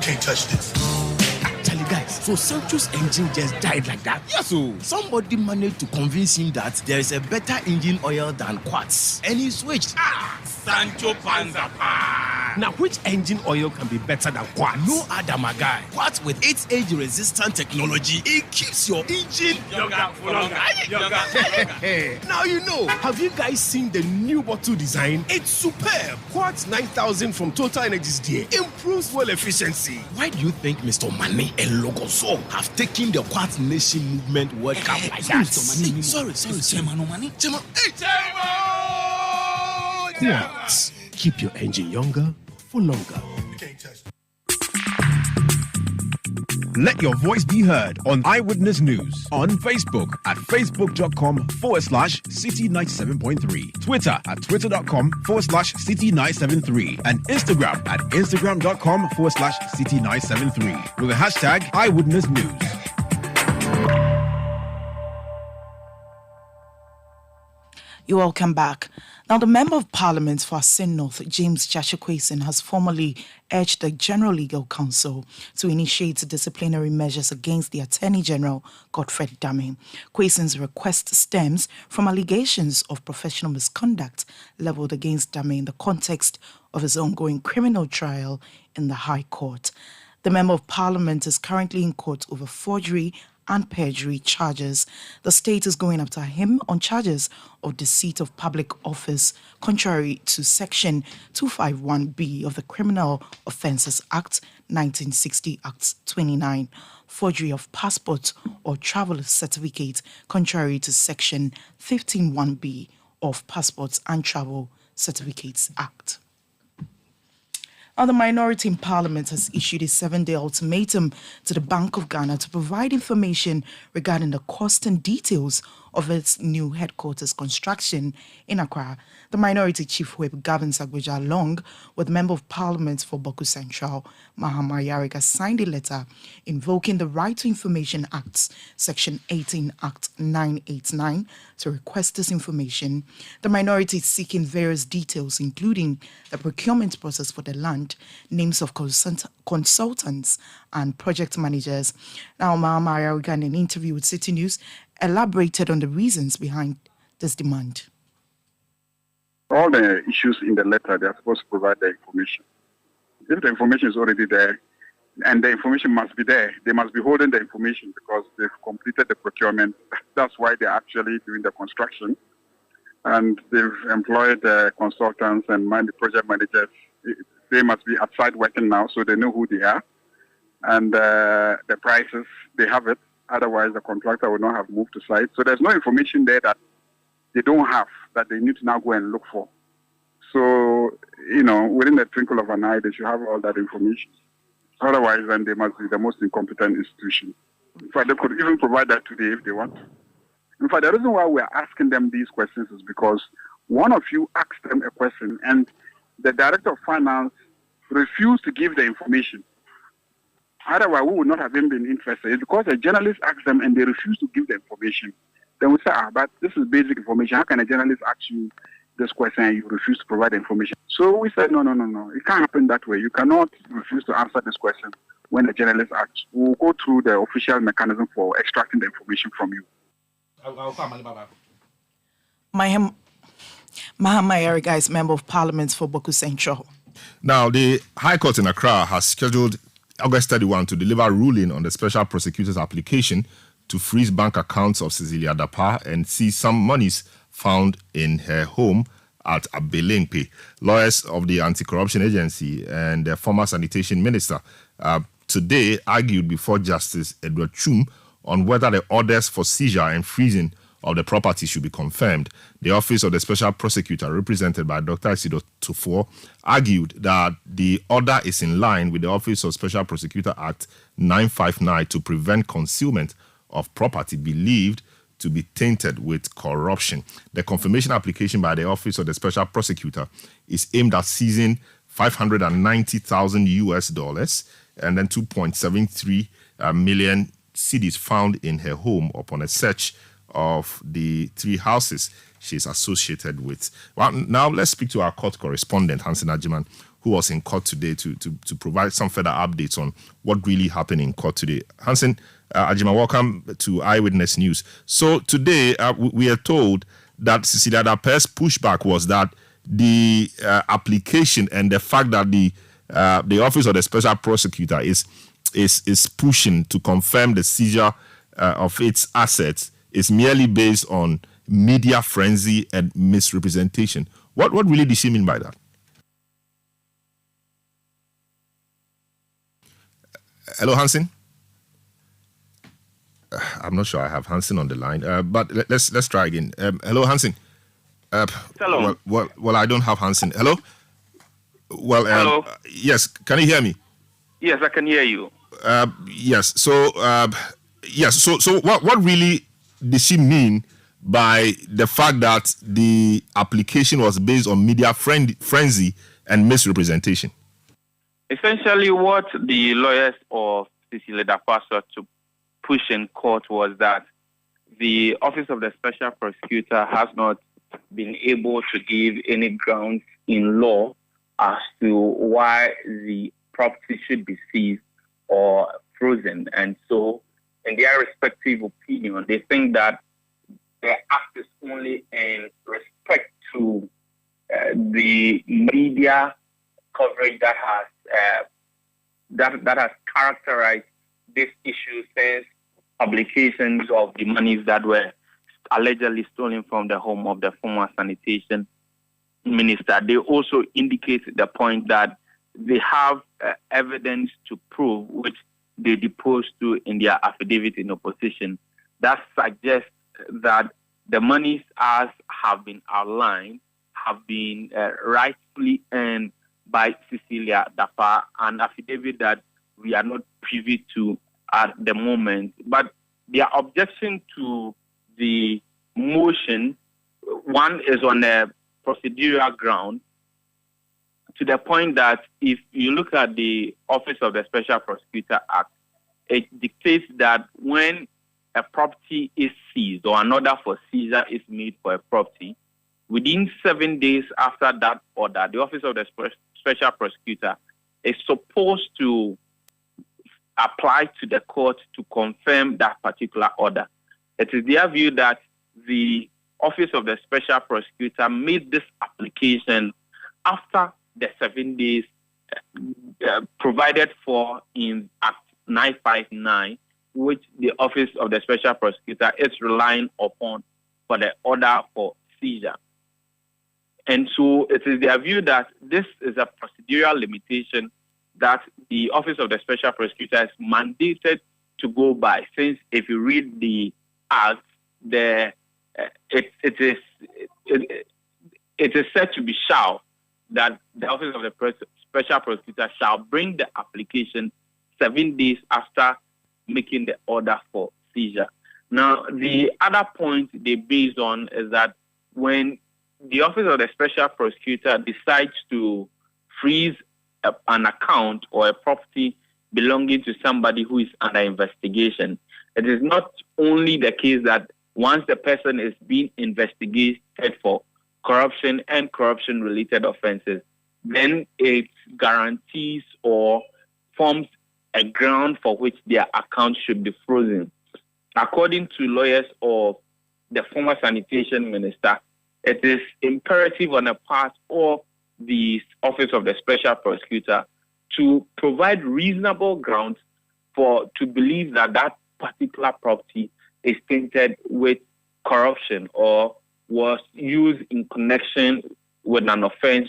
Can't touch this. Actually, guys, so Sancho's engine just died like that? Yes, so somebody managed to convince him that there is a better engine oil than Quartz, and he switched. Sancho Panzapa. Now, which engine oil can be better than Quartz? No other, my guy. Quartz with its age-resistant technology, it keeps your engine younger for longer. Now you know. Have you guys seen the new bottle design? It's superb. Quartz 9000 from Total Energies there improves fuel efficiency. Why do you think Mr. Mane and Logoso have taken the Quartz Nation movement World Cup like that? Sorry. Quartz. Keep your engine younger for longer. Let your voice be heard on Eyewitness News on Facebook at facebook.com/Citi97.3, Twitter at twitter.com/Citi973, and Instagram at instagram.com/Citi973 with the hashtag Eyewitness News. You're welcome back. Now, the Member of Parliament for Asin North, James Chashikwason, has formally urged the General Legal Counsel to initiate disciplinary measures against the Attorney General, Godfred Dame. Kwason's request stems from allegations of professional misconduct levelled against Dame in the context of his ongoing criminal trial in the High Court. The Member of Parliament is currently in court over forgery and perjury charges. The state is going after him on charges of deceit of public office, contrary to Section 251B of the Criminal Offences Act 1960, Act 29, forgery of passport or travel certificate, contrary to Section 151B of Passports and Travel Certificates Act. Now, the minority in Parliament has issued a 7-day ultimatum to the Bank of Ghana to provide information regarding the cost and details of its new headquarters construction in Accra. The minority chief whip, Gavin Sagbeja, along with Member of Parliament for Boku Central, Mahama Yariga, signed a letter invoking the Right to Information Act's Section 18, Act 989, to request this information. The minority is seeking various details, including the procurement process for the land, names of consultants and project managers. Now, Mahama Yariga, in an interview with Citi News, elaborated on the reasons behind this demand. All the issues in the letter, they are supposed to provide the information. If the information is already there, and the information must be there, they must be holding the information because they've completed the procurement. That's why they're actually doing the construction. And they've employed consultants and the project managers. They must be outside working now, so they know who they are. And the prices, they have it. Otherwise, the contractor will not have moved to site. So there's no information there that they don't have, that they need to now go and look for. So, within the twinkle of an eye, they should have all that information. Otherwise, then they must be the most incompetent institution. In fact, they could even provide that today if they want. In fact, the reason why we are asking them these questions is because one of you asked them a question and the Director of Finance refused to give the information. Otherwise, we would not have even been interested. It's because a journalist asked them and they refused to give the information. Then we say, but this is basic information. How can a journalist ask you this question and you refuse to provide the information? So we said, no. It can't happen that way. You cannot refuse to answer this question when the journalist asks. We'll go through the official mechanism for extracting the information from you. Mahama Eriga is Member of Parliament for Boku Central. Now, the High Court in Accra has scheduled August 31 to deliver a ruling on the special prosecutor's application to freeze bank accounts of Cecilia Dapa and seize some monies found in her home at Abelempe. Lawyers of the Anti-Corruption Agency and the former sanitation minister today argued before Justice Edward Chum on whether the orders for seizure and freezing of the property should be confirmed. The Office of the Special Prosecutor, represented by Dr. Isido Tufo, argued that the order is in line with the Office of Special Prosecutor Act 959 to prevent concealment of property believed to be tainted with corruption. The confirmation application by the Office of the Special Prosecutor is aimed at seizing $590,000 and then 2.73 million cedis found in her home upon a search of the 3 houses she's associated with. Well, now let's speak to our court correspondent, Hansen Ajiman, who was in court today to provide some further updates on what really happened in court today. Hansen Ajiman, welcome to Eyewitness News. So today we are told that Cecilia Dapa's pushback was that the application and the fact that the Office of the Special Prosecutor is pushing to confirm the seizure of its assets is merely based on media frenzy and misrepresentation. What really did she mean by that? Hello, Hansen? I'm not sure I have Hansen on the line, but let's try again. Hello, Hansen? Hello. Well, I don't have Hansen. Hello? Hello? Yes, can you hear me? Yes, I can hear you. Yes. So what really did she mean by the fact that the application was based on media frenzy and misrepresentation? Essentially, what the lawyers of Cecilia Dapa sought to push in court was that the Office of the Special Prosecutor has not been able to give any grounds in law as to why the property should be seized or frozen. And so, in their respective opinion, they think that the act is only in respect to the media coverage that has characterized this issue since publications of the monies that were allegedly stolen from the home of the former sanitation minister. They also indicate the point that they have evidence to prove, which they deposed to in their affidavit in opposition, that suggests that the monies as have been outlined have been rightfully earned by Cecilia Dapa, an affidavit that we are not privy to at the moment. But their objection to the motion, one is on a procedural ground, to the point that if you look at the Office of the Special Prosecutor Act, it dictates that when a property is seized or an order for seizure is made for a property, within 7 days after that order, the Office of the Special Prosecutor is supposed to apply to the court to confirm that particular order. It is their view that the Office of the Special Prosecutor made this application after the 7 days provided for in Act 959, which the Office of the Special Prosecutor is relying upon for the order for seizure. And so it is their view that this is a procedural limitation that the Office of the Special Prosecutor is mandated to go by, since if you read the Act, it is said to be shall, that the Office of the Special Prosecutor shall bring the application 7 days after making the order for seizure. Now, the other point they based on is that when the Office of the Special Prosecutor decides to freeze an account or a property belonging to somebody who is under investigation, it is not only the case that once the person is being investigated for corruption and corruption-related offenses, then it guarantees or forms a ground for which their account should be frozen. According to lawyers of the former sanitation minister, it is imperative on the part of the Office of the Special Prosecutor to provide reasonable grounds to believe that that particular property is tainted with corruption or was used in connection with an offense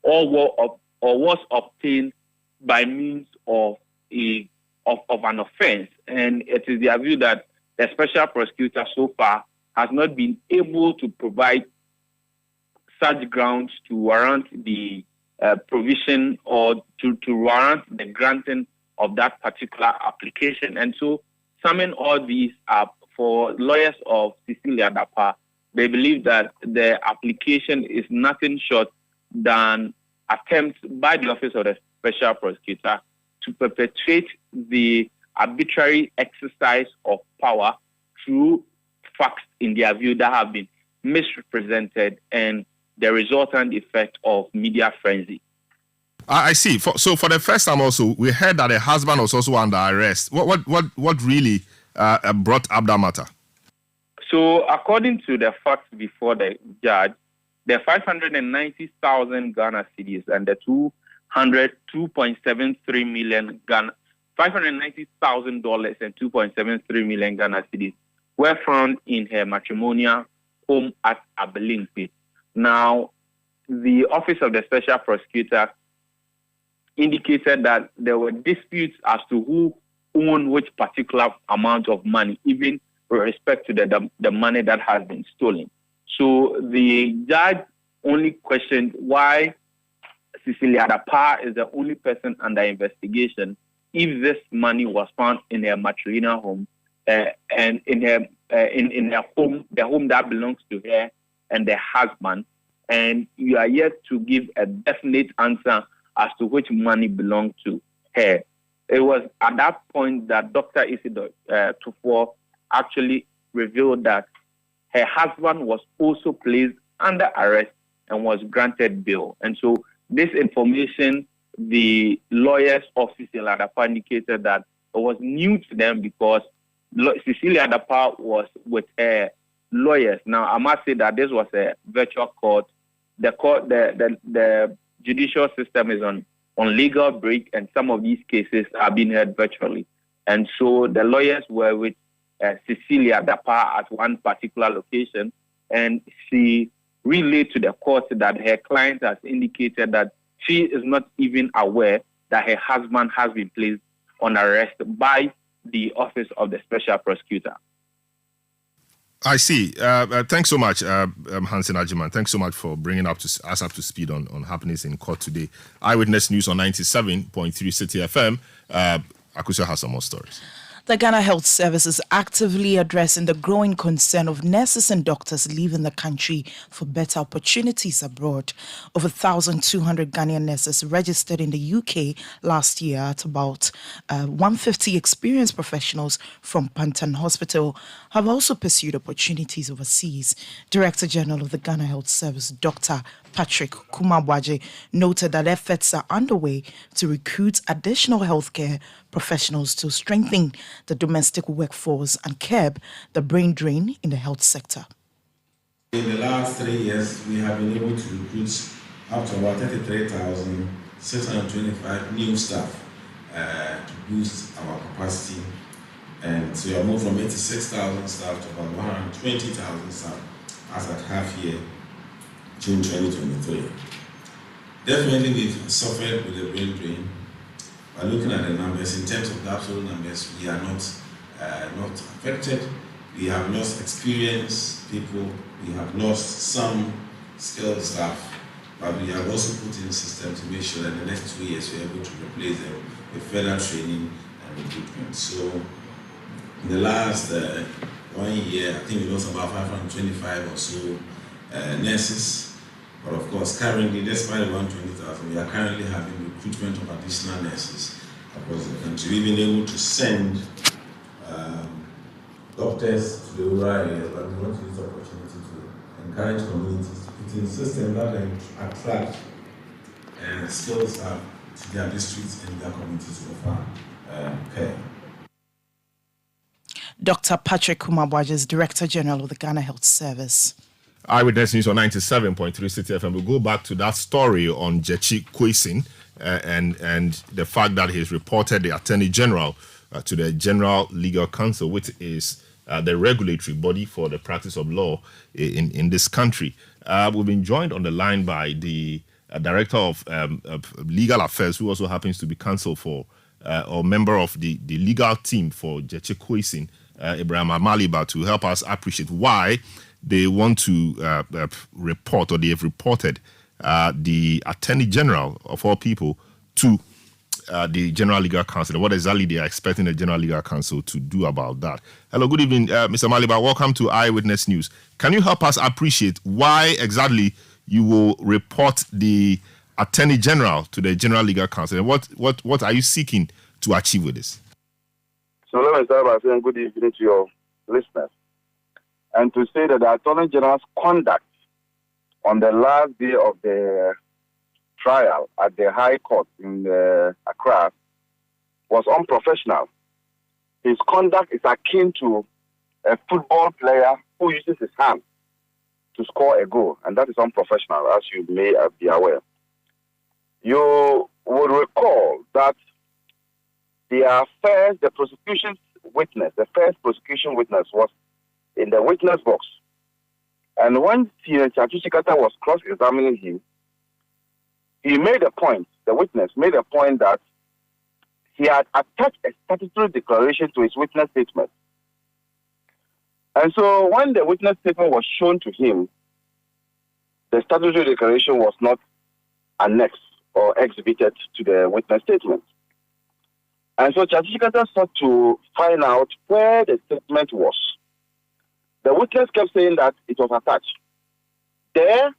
or was obtained by means of an offense. And it is their view that the Special Prosecutor so far has not been able to provide such grounds to warrant the provision or to warrant the granting of that particular application. And so, summing all these up, for lawyers of Cecilia Dapa, they believe that the application is nothing short than attempts by the Office of the Special Prosecutor to perpetuate the arbitrary exercise of power through facts, in their view, that have been misrepresented and the resultant effect of media frenzy. I see. So for the first time also, we heard that the husband was also under arrest. What really brought up that matter? So according to the facts before the judge, the 590,000 Ghana cedis and the $2.73 million Ghana, $590,000 and $2.73 million Ghana cedis were found in her matrimonial home at Abelimpe. Now, the Office of the Special Prosecutor indicated that there were disputes as to who owned which particular amount of money, even with respect to the money that has been stolen. So the judge only questioned why Cecilia Dapa is the only person under investigation if this money was found in her matrimonial home and in her home, the home that belongs to her and their husband, and you are yet to give a definite answer as to which money belonged to her. It was at that point that Dr. Isidore Tufo actually revealed that her husband was also placed under arrest and was granted bail. And so this information, the lawyers of Cecilia Dapa indicated that it was new to them because Cecilia Dapa was with her lawyers. Now, I must say that this was a virtual court. The judicial system is on legal break, and some of these cases are being heard virtually. And so the lawyers were with Cecilia Dapa at one particular location, and she relayed to the court that her client has indicated that she is not even aware that her husband has been placed on arrest by the Office of the Special Prosecutor. I see. Thanks so much, Hansen Ajiman. Thanks so much for bringing us up to speed on happenings in court today. Eyewitness News on 97.3 Citi FM. Akusa has some more stories. The Ghana Health Service is actively addressing the growing concern of nurses and doctors leaving the country for better opportunities abroad. Over 1,200 Ghanaian nurses registered in the UK last year at about 150 experienced professionals from Pantan Hospital have also pursued opportunities overseas. Director General of the Ghana Health Service, Dr. Patrick Kumabwaje, noted that efforts are underway to recruit additional healthcare professionals to strengthen the domestic workforce and curb the brain drain in the health sector. In the last 3 years, we have been able to recruit up to about 33,625 new staff to boost our capacity. And so we have moved from 86,000 staff to about 120,000 staff as at half year, June 2023. Definitely we've suffered with the brain drain. By looking at the numbers, in terms of the absolute numbers, we are not affected. We have lost experienced people, we have lost some skilled staff, but we have also put in a system to make sure that in the next 2 years we're able to replace them with further training and recruitment. So in the last 1 year, I think we lost about 525 or so nurses. But of course, currently, despite the 120,000, we are currently having recruitment of additional nurses across the country. We've been able to send doctors to the rural areas, but we want to use the opportunity to encourage communities to put in systems that attract skilled staff to their districts and their communities to offer care. Dr. Patrick Kumabwaja is Director General of the Ghana Health Service. Eyewitness News on 97.3 Citi FM. We'll go back to that story on Jechi Kwesin and the fact that he's reported the Attorney General to the General Legal Council, which is the regulatory body for the practice of law in this country. We've been joined on the line by the Director of Legal Affairs, who also happens to be counsel for or member of the legal team for Jechi Kwesin, Ibrahim Amaliba, to help us appreciate why they want to report, or they have reported the Attorney General of all people to the General Legal Council. What exactly they are expecting the General Legal Council to do about that? Hello, good evening, Mr. Maliba. Welcome to Eyewitness News. Can you help us appreciate why exactly you will report the Attorney General to the General Legal Council, and what are you seeking to achieve with this? So let me start by saying good evening to your listeners, and to say that the Attorney General's conduct on the last day of the trial at the High Court in Accra was unprofessional. His conduct is akin to a football player who uses his hand to score a goal, and that is unprofessional, as you may be aware. You would recall that the prosecution witness was in the witness box. And when Chatuchikata was cross-examining him, he made a point, the witness made a point that he had attached a statutory declaration to his witness statement. And so when the witness statement was shown to him, the statutory declaration was not annexed or exhibited to the witness statement. And so Chatuchikata sought to find out where the statement was. The witness kept saying that it was attached. There,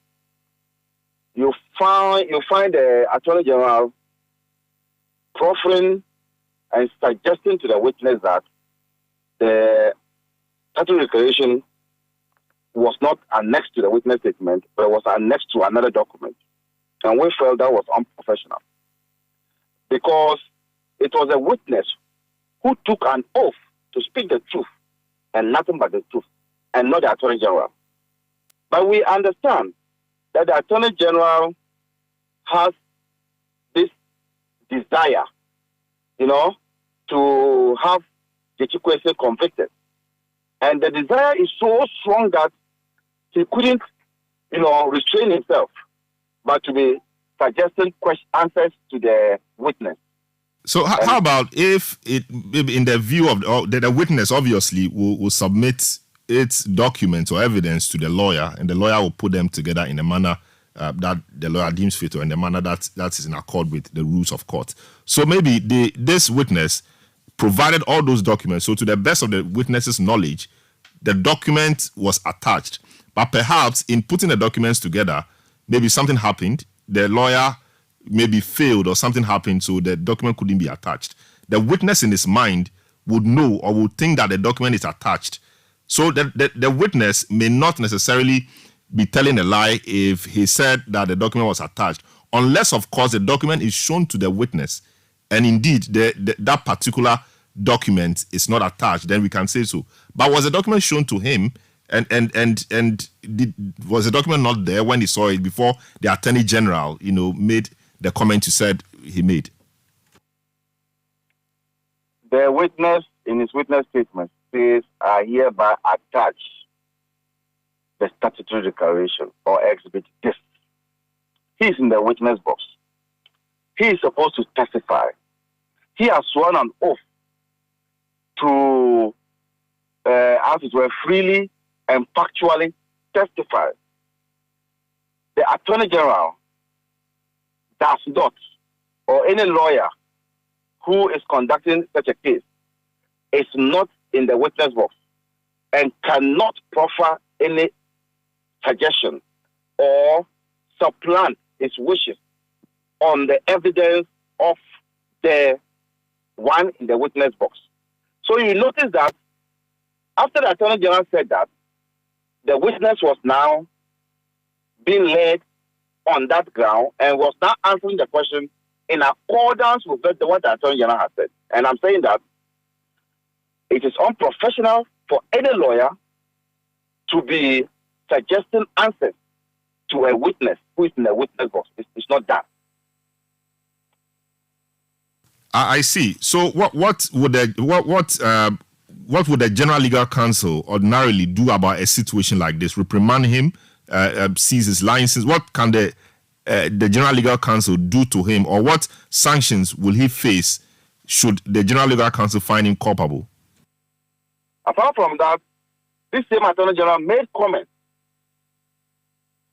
you find the Attorney General proffering and suggesting to the witness that the statutory declaration was not annexed to the witness statement, but it was annexed to another document. And we felt that was unprofessional, because it was a witness who took an oath to speak the truth and nothing but the truth, and not the Attorney General. But we understand that the Attorney General has this desire, to have Jechi Kwesin convicted. And the desire is so strong that he couldn't, restrain himself, but to be suggesting answers to the witness. So how about if maybe in the view of the witness obviously will submit its documents or evidence to the lawyer, and the lawyer will put them together in a manner that the lawyer deems fit, or in a manner that is in accord with the rules of court. So maybe this witness provided all those documents. So to the best of the witness's knowledge, the document was attached. But perhaps in putting the documents together, maybe something happened. The lawyer maybe failed or something happened, so the document couldn't be attached. The witness in his mind would know or would think that the document is attached. So the witness may not necessarily be telling a lie if he said that the document was attached, unless, of course, the document is shown to the witness, and indeed that particular document is not attached, then we can say so. But was the document shown to him, and was the document not there when he saw it before the Attorney General, made the comment you said he made? The witness, in his witness statement, says, I hereby attach the statutory declaration or exhibit this. He's in the witness box. He is supposed to testify. He has sworn an oath to, as it were, freely and factually testify. The Attorney General does not, or any lawyer who is conducting such a case, is not in the witness box. and cannot proffer any suggestion or supplant his wishes on the evidence of the one in the witness box. So you notice that after the Attorney General said that, the witness was now being led on that ground and was now answering the question in accordance with what the Attorney General has said. And I'm saying that it is unprofessional for any lawyer to be suggesting answers to a witness who is in the witness box. It's not that. I see. So what would the General Legal Counsel ordinarily do about a situation like this? Reprimand him, seize his license? What can the General Legal Counsel do to him, or what sanctions will he face should the General Legal Counsel find him culpable? Apart from that, this same Attorney General made comments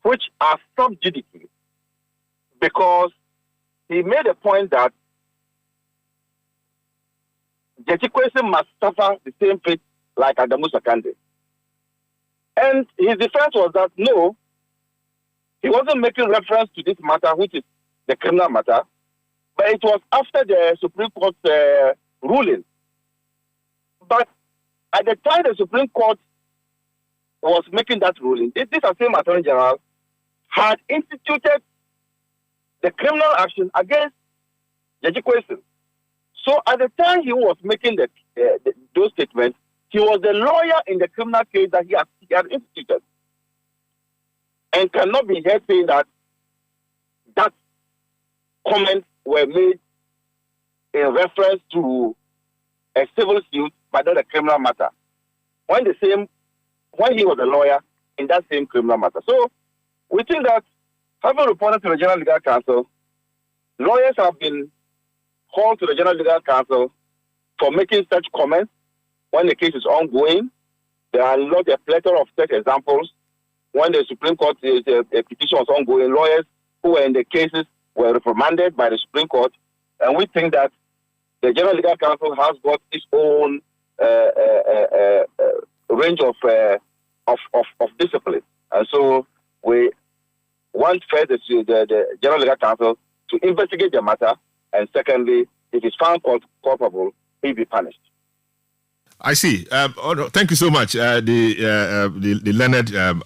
which are sub judice because he made a point that Jeti Kwesi must suffer the same fate like Adamu Sakande. And his defense was that no, he wasn't making reference to this matter, which is the criminal matter, but it was after the Supreme Court ruling. But at the time the Supreme Court was making that ruling, this same Attorney General had instituted the criminal action against Jeti Kwesi. So at the time he was making those statements, he was the lawyer in the criminal case that he had instituted, and cannot be heard saying that comments were made in reference to a civil suit, but not a criminal matter, when he was a lawyer in that same criminal matter. So we think that, having reported to the General Legal Counsel, lawyers have been called to the General Legal Counsel for making such comments when the case is ongoing. There are not a plethora of such examples. When the Supreme Court a petition was ongoing, lawyers who were in the cases were reprimanded by the Supreme Court, and we think that the General Legal Counsel has got its own range of discipline, and so we want first the General Legal Counsel to investigate the matter, and secondly, if he's found culpable, he'll be punished. I see. Thank you so much. The learned Abraham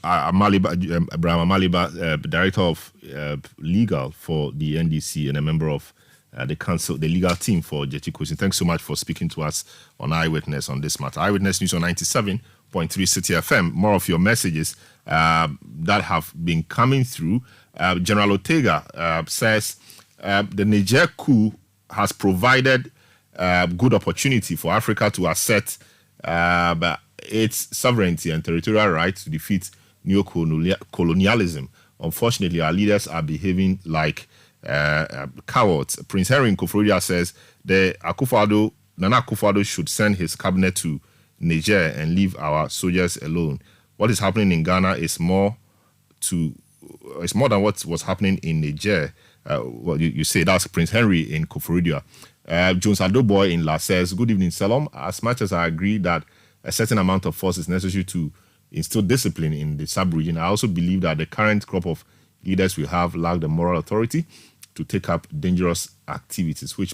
Amaliba, Director of Legal for the NDC and a member of the council, the legal team for Jeti Kwesi. Thanks so much for speaking to us on Eyewitness on this matter. Eyewitness News on 97.3 Citi FM. More of your messages that have been coming through. General Ortega says the Niger coup has provided good opportunity for Africa to assert its sovereignty and territorial rights to defeat neo-colonialism. Unfortunately, our leaders are behaving like cowards. Prince Henry in Koforidua says Nana Akufo-Addo should send his cabinet to Niger and leave our soldiers alone. What is happening in Ghana is more than what was happening in Niger. You say that's Prince Henry in Koforidua. Jones Adoboy in La says, good evening, Salom. As much as I agree that a certain amount of force is necessary to instill discipline in the sub-region, I also believe that the current crop of leaders we have lack the moral authority to take up dangerous activities, which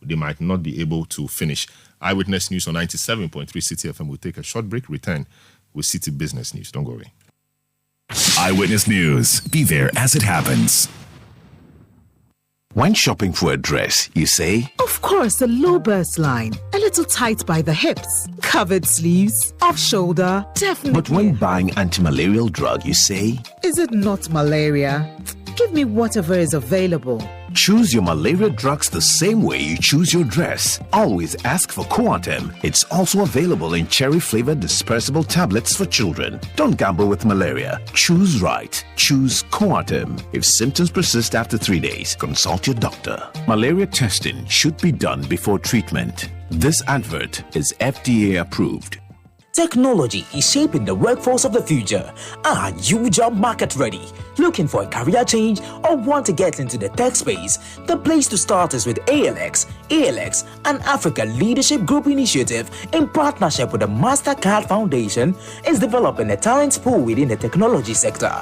they might not be able to finish. Eyewitness News on 97.3 Citi FM will take a short break. Return with Citi Business News. Don't go away. Eyewitness News. Be there as it happens. When shopping for a dress, you say, of course, a low burst line, a little tight by the hips, covered sleeves, off shoulder, definitely. But when buying anti-malarial drug, you say, is it not malaria? Give me whatever is available. Choose your malaria drugs the same way you choose your dress. Always ask for Coartem. It's also available in cherry-flavored dispersible tablets for children. Don't gamble with malaria. Choose right. Choose Coartem. If symptoms persist after 3 days, consult your doctor. Malaria testing should be done before treatment. This advert is FDA approved. Technology is shaping the workforce of the future. Are you job market ready? Looking for a career change or want to get into the tech space? The place to start is with ALX. ALX, an Africa Leadership Group initiative in partnership with the MasterCard Foundation, is developing a talent pool within the technology sector.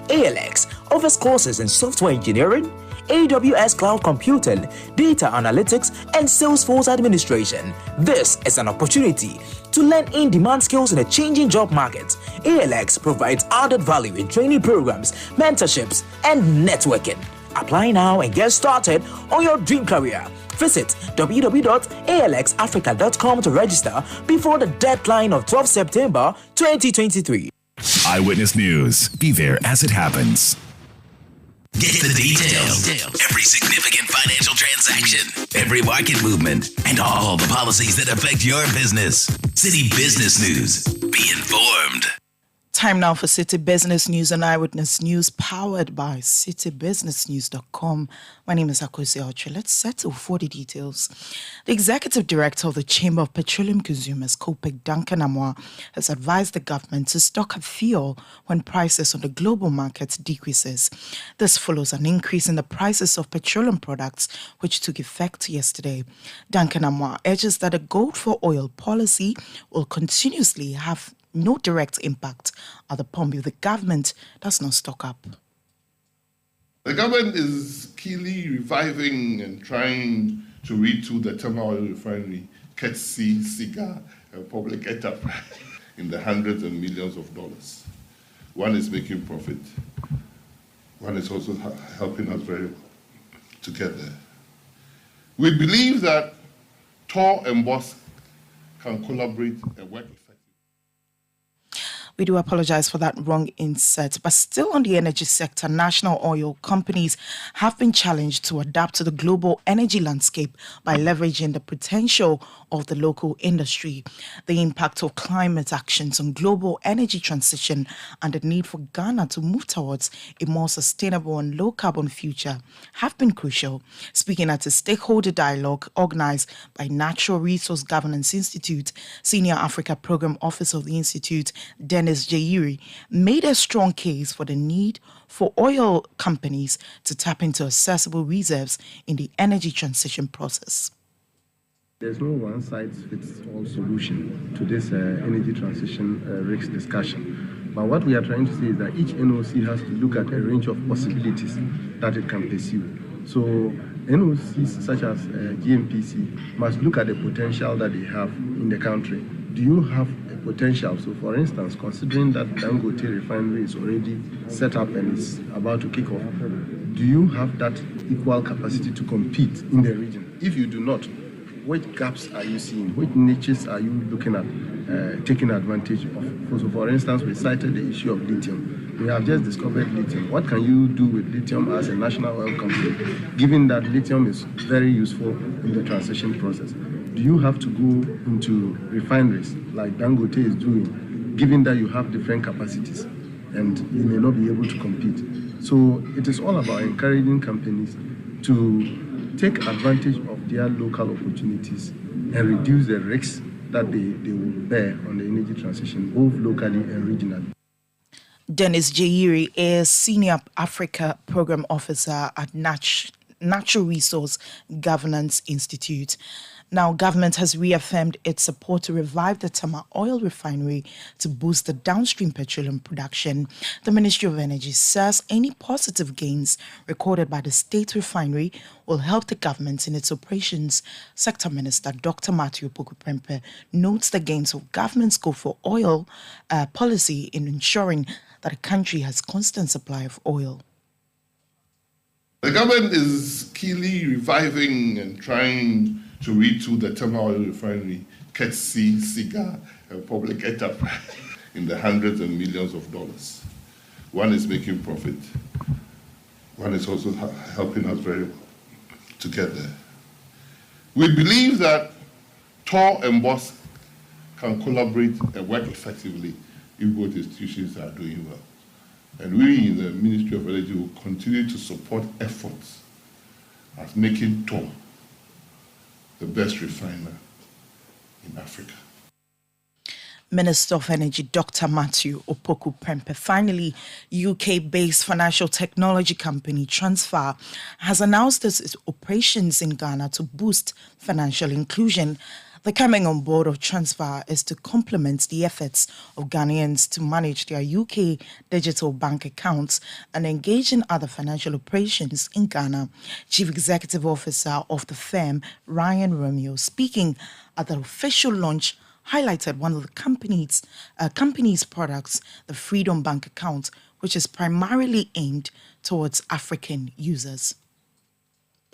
ALX offers courses in software engineering, AWS cloud computing, data analytics, and Salesforce administration. This is an opportunity to learn in-demand skills in a changing job market. ALX provides added value in training programs, mentorships, and networking. Apply now and get started on your dream career. Visit www.alxafrica.com to register before the deadline of 12 September 2023. Eyewitness News. Be there as it happens. Get the details. Every significant financial transaction, every market movement, and all the policies that affect your business. Citi Business News. Be informed. Time now for Citi Business News and Eyewitness News, powered by citibusinessnews.com. My name is Akosi Ocho. Let's settle for the details. The Executive Director of the Chamber of Petroleum Consumers, COPEC, Duncan Amoah, has advised the government to stock up fuel when prices on the global market decreases. This follows an increase in the prices of petroleum products, which took effect yesterday. Duncan Amoah urges that a gold for oil policy will continuously have no direct impact at the pump if the government does not stock up. The government is keenly reviving and trying to retool the thermal oil refinery, Citi, Siga, and public enterprise in the hundreds and millions of dollars. One is making profit. One is also helping us very well to get there. We believe that TOR and BOSS can collaborate and work effectively. We do apologize for that wrong insert, but still on the energy sector, national oil companies have been challenged to adapt to the global energy landscape by leveraging the potential of the local industry. The impact of climate actions on global energy transition and the need for Ghana to move towards a more sustainable and low-carbon future have been crucial. Speaking at a stakeholder dialogue organized by Natural Resource Governance Institute, Senior Africa Program Officer of the Institute, Dennis Jayiri, made a strong case for the need for oil companies to tap into accessible reserves in the energy transition process. There's no one-size-fits-all solution to this energy transition risk discussion. But what we are trying to say is that each NOC has to look at a range of possibilities that it can pursue. So NOCs such as GMPC must look at the potential that they have in the country. Do you have a potential? So for instance, considering that Dangote refinery is already set up and is about to kick off, do you have that equal capacity to compete in the region? If you do not, which gaps are you seeing? Which niches are you looking at taking advantage of? So for instance, we cited the issue of lithium. We have just discovered lithium. What can you do with lithium as a national oil company, given that lithium is very useful in the transition process? Do you have to go into refineries like Dangote is doing, given that you have different capacities and you may not be able to compete? So it is all about encouraging companies to take advantage of their local opportunities and reduce the risks that they will bear on the energy transition, both locally and regionally. Dennis Jayiri is Senior Africa Program Officer at Natural Resource Governance Institute. Now, government has reaffirmed its support to revive the Tama oil refinery to boost the downstream petroleum production. The Ministry of Energy says any positive gains recorded by the state refinery will help the government in its operations. Sector Minister Dr. Matthew Poku-Prempeh notes the gains of government's go for oil policy in ensuring that the country has constant supply of oil. The government is keenly reviving and trying to retool the thermal oil refinery, Citi, Siga, and public enterprise in the hundreds and millions of dollars. One is making profit. One is also helping us very well to get there. We believe that TOR and BOSS can collaborate and work effectively if both institutions are doing well. And we in the Ministry of Energy will continue to support efforts at making TOR the best refiner in Africa. Minister of Energy Dr. Matthew Opoku Prempeh. Finally, UK-based financial technology company Transfer has announced its operations in Ghana to boost financial inclusion. The coming on board of Transfer is to complement the efforts of Ghanaians to manage their UK digital bank accounts and engage in other financial operations in Ghana. Chief Executive Officer of the firm, Ryan Romeo, speaking at the official launch, highlighted one of the company's products, the Freedom Bank account, which is primarily aimed towards African users.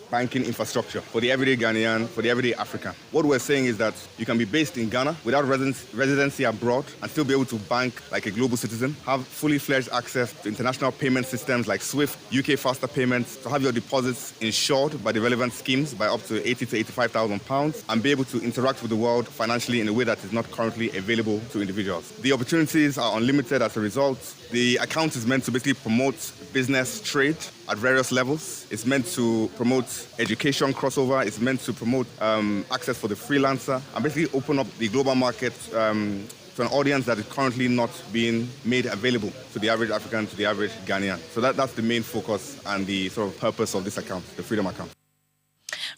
Banking infrastructure for the everyday Ghanaian, for the everyday African. What we're saying is that you can be based in Ghana without residency abroad and still be able to bank like a global citizen, have fully fledged access to international payment systems like SWIFT, UK faster payments, to have your deposits insured by the relevant schemes by up to 80 to 85,000 pounds, and be able to interact with the world financially in a way that is not currently available to individuals. The opportunities are unlimited as a result. The account is meant to basically promote business trade at various levels. It's meant to promote education crossover. It's meant to promote access for the freelancer and basically open up the global market to an audience that is currently not being made available to the average African, to the average Ghanaian. So that's the main focus and the sort of purpose of this account, the Freedom account.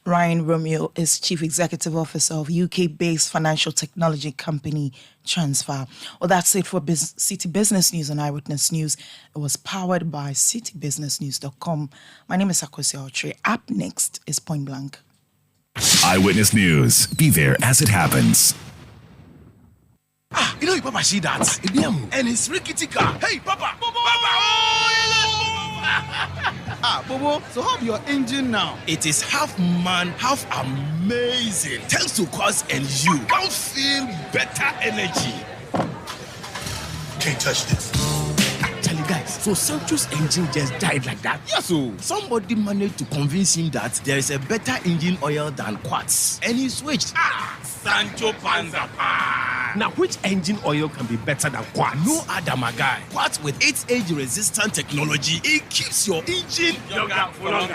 Ryan Romeo is Chief Executive Officer of UK-based financial technology company Transfer. Well, that's it for City Business News on Eyewitness News. It was powered by citybusinessnews.com. My name is Akosi Autry. Up next is Point Blank. Eyewitness News. Be there as it happens. You know, Papa, see that? And it's rickety car. Hey, Papa! Bobo, so how's your engine now? It is half man, half amazing. Thanks to Cause and you. Can feel better energy. Can't touch this. Actually, guys, so Sancho's engine just died like that. Yes, so somebody managed to convince him that there is a better engine oil than Quartz, and he switched. Sancho Panza. Now, which engine oil can be better than Quartz? No other, my guy. Quartz with its age-resistant technology, it keeps your engine younger for longer.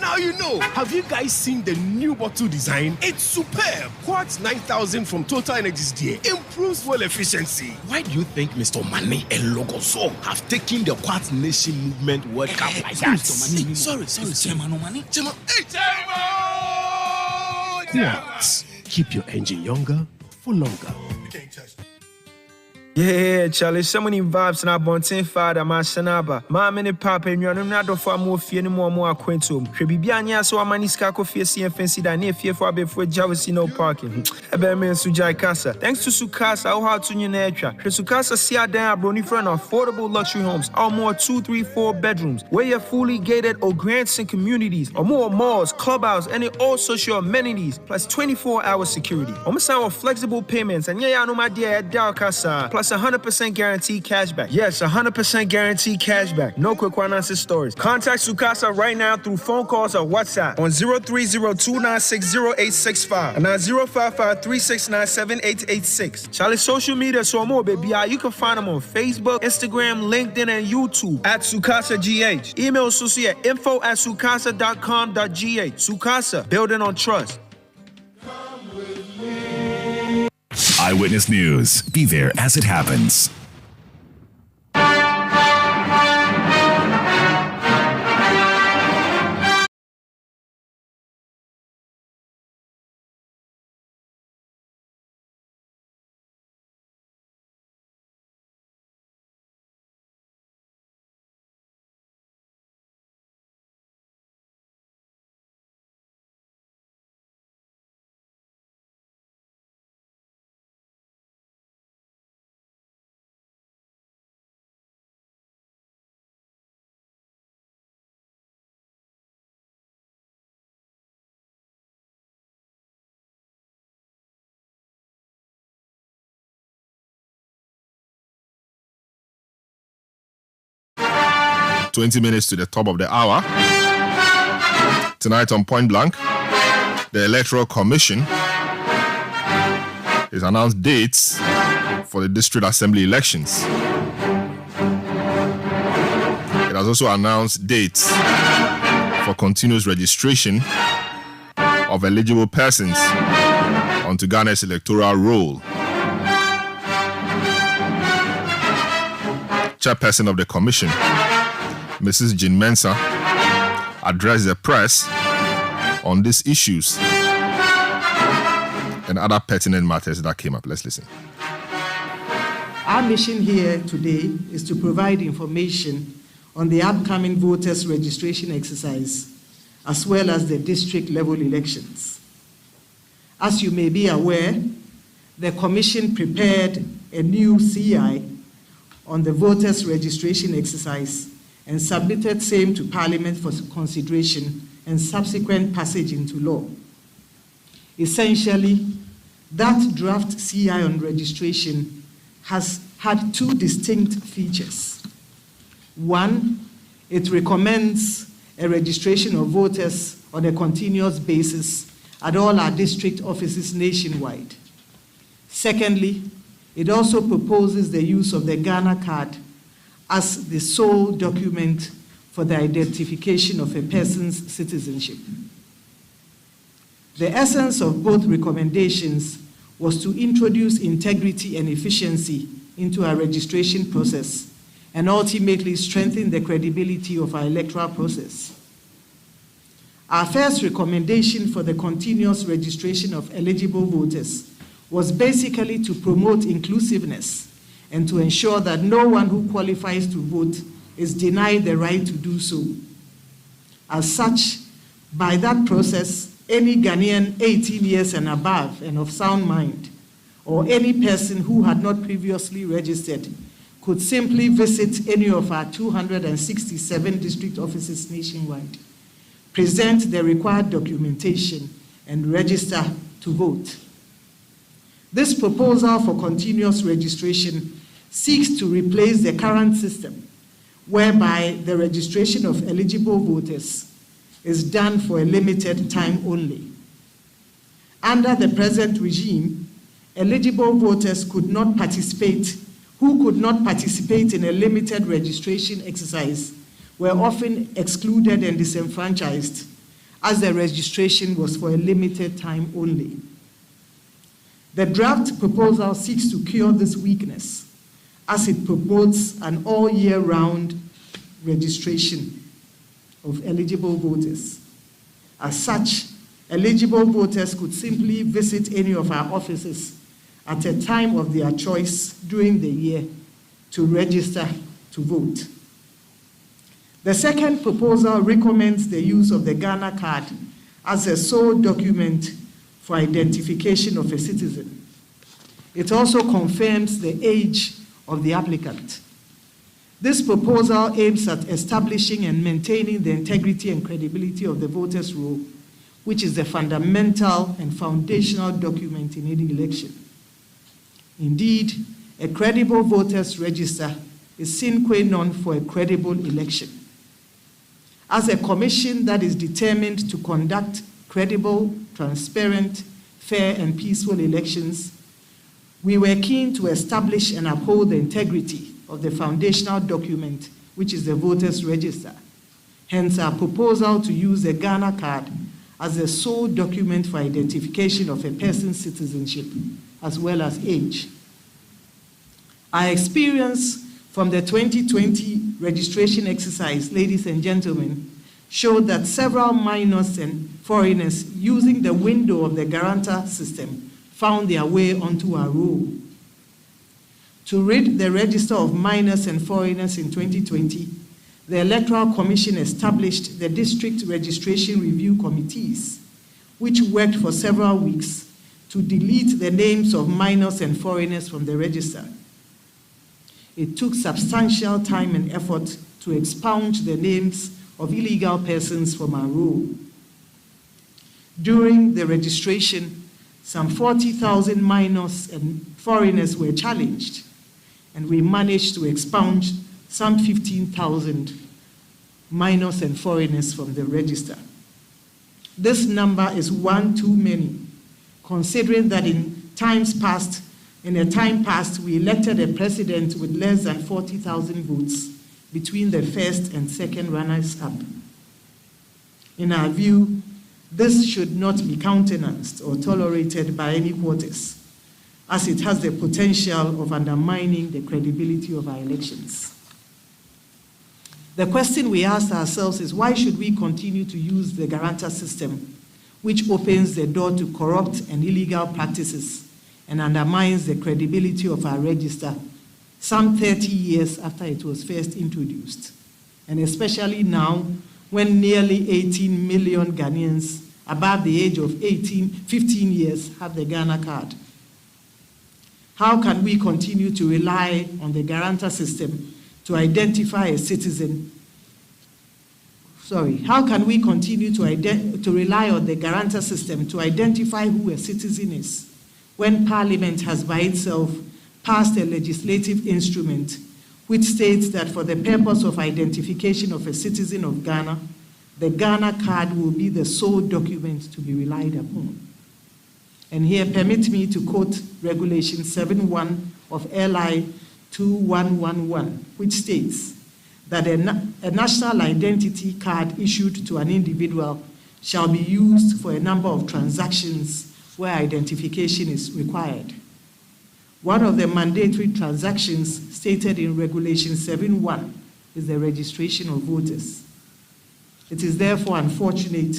Now you know. Have you guys seen the new bottle design? It's superb. Quartz 9000 from Total Energies DA improves fuel efficiency. Why do you think Mr. Mane and Logoso have taken the Quartz Nation movement World Cup like that? Sorry. Quartz. Keep your engine younger for longer. Yeah, Charlie, so many vibes and I want to father, my sanaba. My many papa and you're not for more fear more acquaintum. Trebiania, so a maniscaco fear and fancy that near fear for a bit for Javasi no parking. A bear man Sujai Casa. Thanks to Sukasa, how hard to your nature. Sukasa see a damn brony friend affordable luxury homes, or more 2, 3, 4 bedrooms, where you're fully gated or grants and communities, or more malls, clubhouse, and all social amenities, plus 24-hour security. Almost our flexible payments, and yeah, I know my dear at Dalcasa, plus 100% guaranteed cashback. Yes, 100% guaranteed cashback. No quick one-answer stories. Contact Sukasa right now through phone calls or WhatsApp on 030-296-0865 and 055-369-7886. Charlie's social media so more, baby. You can find them on Facebook, Instagram, LinkedIn, and YouTube at Sukasa GH. Email Susie at info@sukasa.com.gh. Sukasa, building on trust. Eyewitness News. Be there as it happens. "20 minutes to the top of the hour. Tonight on Point Blank, the Electoral Commission has announced dates for the District Assembly elections. It has also announced dates for continuous registration of eligible persons onto Ghana's electoral roll. chairperson of the commission, Mrs. Jean Mensah, addressed the press on these issues and other pertinent matters that came up. Let's listen. Our mission here today is to provide information on the upcoming voters registration exercise, as well as the district level elections. As you may be aware, the Commission prepared a new CI on the voters registration exercise and submitted same to Parliament for consideration and subsequent passage into law. Essentially, that draft CI on registration has had two distinct features. One, it recommends a registration of voters on a continuous basis at all our district offices nationwide. Secondly, it also proposes the use of the Ghana card as the sole document for the identification of a person's citizenship. The essence of both recommendations was to introduce integrity and efficiency into our registration process and ultimately strengthen the credibility of our electoral process. Our first recommendation for the continuous registration of eligible voters was basically to promote inclusiveness and to ensure that no one who qualifies to vote is denied the right to do so. As such, by that process, any Ghanaian 18 years and above and of sound mind, or any person who had not previously registered, could simply visit any of our 267 district offices nationwide, present the required documentation, and register to vote. This proposal for continuous registration seeks to replace the current system, whereby the registration of eligible voters is done for a limited time only. Under the present regime, eligible voters who could not participate in a limited registration exercise were often excluded and disenfranchised, as the registration was for a limited time only. The draft proposal seeks to cure this weakness, as it promotes an all-year-round registration of eligible voters. As such, eligible voters could simply visit any of our offices at a time of their choice during the year to register to vote. The second proposal recommends the use of the Ghana card as a sole document for identification of a citizen. It also confirms the age of the applicant. This proposal aims at establishing and maintaining the integrity and credibility of the voters' roll, which is the fundamental and foundational document in any election. Indeed, a credible voters' register is sine qua non for a credible election. As a commission that is determined to conduct credible, transparent, fair, and peaceful elections, we were keen to establish and uphold the integrity of the foundational document, which is the voters' register. Hence, our proposal to use the Ghana card as the sole document for identification of a person's citizenship, as well as age. Our experience from the 2020 registration exercise, ladies and gentlemen, showed that several minors and foreigners using the window of the guarantor system found their way onto our roll. To rid the register of minors and foreigners in 2020, the Electoral Commission established the district registration review committees, which worked for several weeks to delete the names of minors and foreigners from the register. It took substantial time and effort to expunge the names of illegal persons from our roll. During the registration, some 40,000 minors and foreigners were challenged, and we managed to expunge some 15,000 minors and foreigners from the register. This number is one too many, considering that in a time past, we elected a president with less than 40,000 votes between the first and second runners-up. In our view, this should not be countenanced or tolerated by any quarters, as it has the potential of undermining the credibility of our elections. The question we asked ourselves is, why should we continue to use the guarantor system, which opens the door to corrupt and illegal practices and undermines the credibility of our register some 30 years after it was first introduced, and especially now when nearly 18 million Ghanaians above the age of 15 years have the Ghana card? How can we continue to rely on the guarantor system to identify a citizen? How can we continue to rely on the guarantor system to identify who a citizen is when Parliament has by itself passed a legislative instrument which states that for the purpose of identification of a citizen of Ghana, the Ghana card will be the sole document to be relied upon? And here, permit me to quote Regulation 7.1 of LI 2111, which states that a national identity card issued to an individual shall be used for a number of transactions where identification is required. One of the mandatory transactions stated in Regulation 7.1 is the registration of voters. It is therefore unfortunate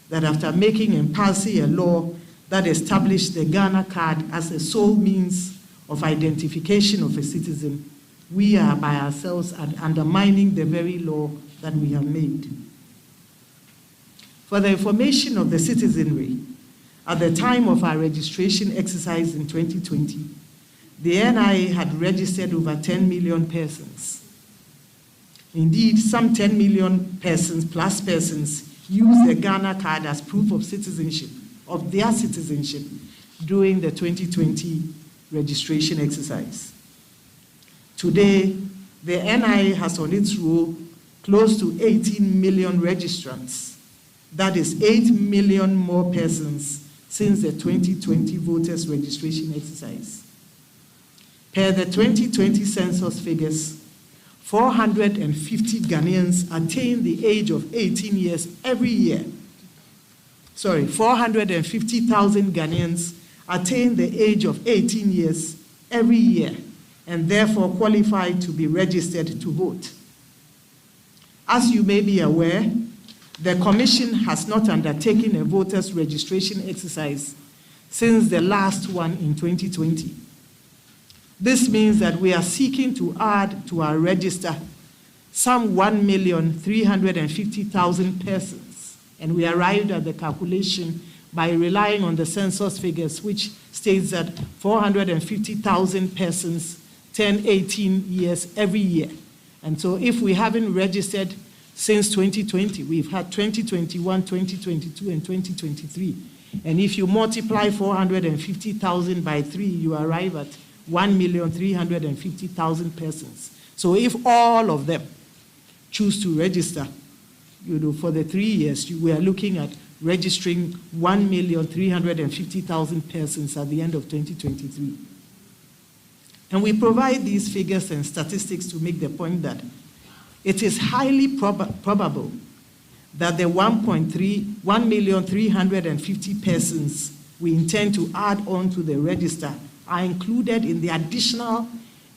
that after making and passing a law that established the Ghana card as a sole means of identification of a citizen, we are by ourselves undermining the very law that we have made. For the information of the citizenry, at the time of our registration exercise in 2020, the NIA had registered over 10 million persons. Indeed, some 10 million persons used the Ghana card as proof of citizenship, of their citizenship, during the 2020 registration exercise. Today, the NIA has on its roll close to 18 million registrants. That is 8 million more persons since the 2020 voters registration exercise. Per the 2020 census figures, 450 Ghanaians attain the age of 18 years every year. 450,000 Ghanaians attain the age of 18 years every year and therefore qualify to be registered to vote. As you may be aware, the Commission has not undertaken a voters registration exercise since the last one in 2020. This means that we are seeking to add to our register some 1,350,000 persons. And we arrived at the calculation by relying on the census figures, which states that 450,000 persons turn 18 years every year. And so if we haven't registered since 2020, we've had 2021, 2022, and 2023. And if you multiply 450,000 by 3, you arrive at 1,350,000 persons. So if all of them choose to register, for the 3 years, we are looking at registering 1,350,000 persons at the end of 2023. And we provide these figures and statistics to make the point that it is highly probable that the 1,350,000 persons we intend to add on to the register are included in the additional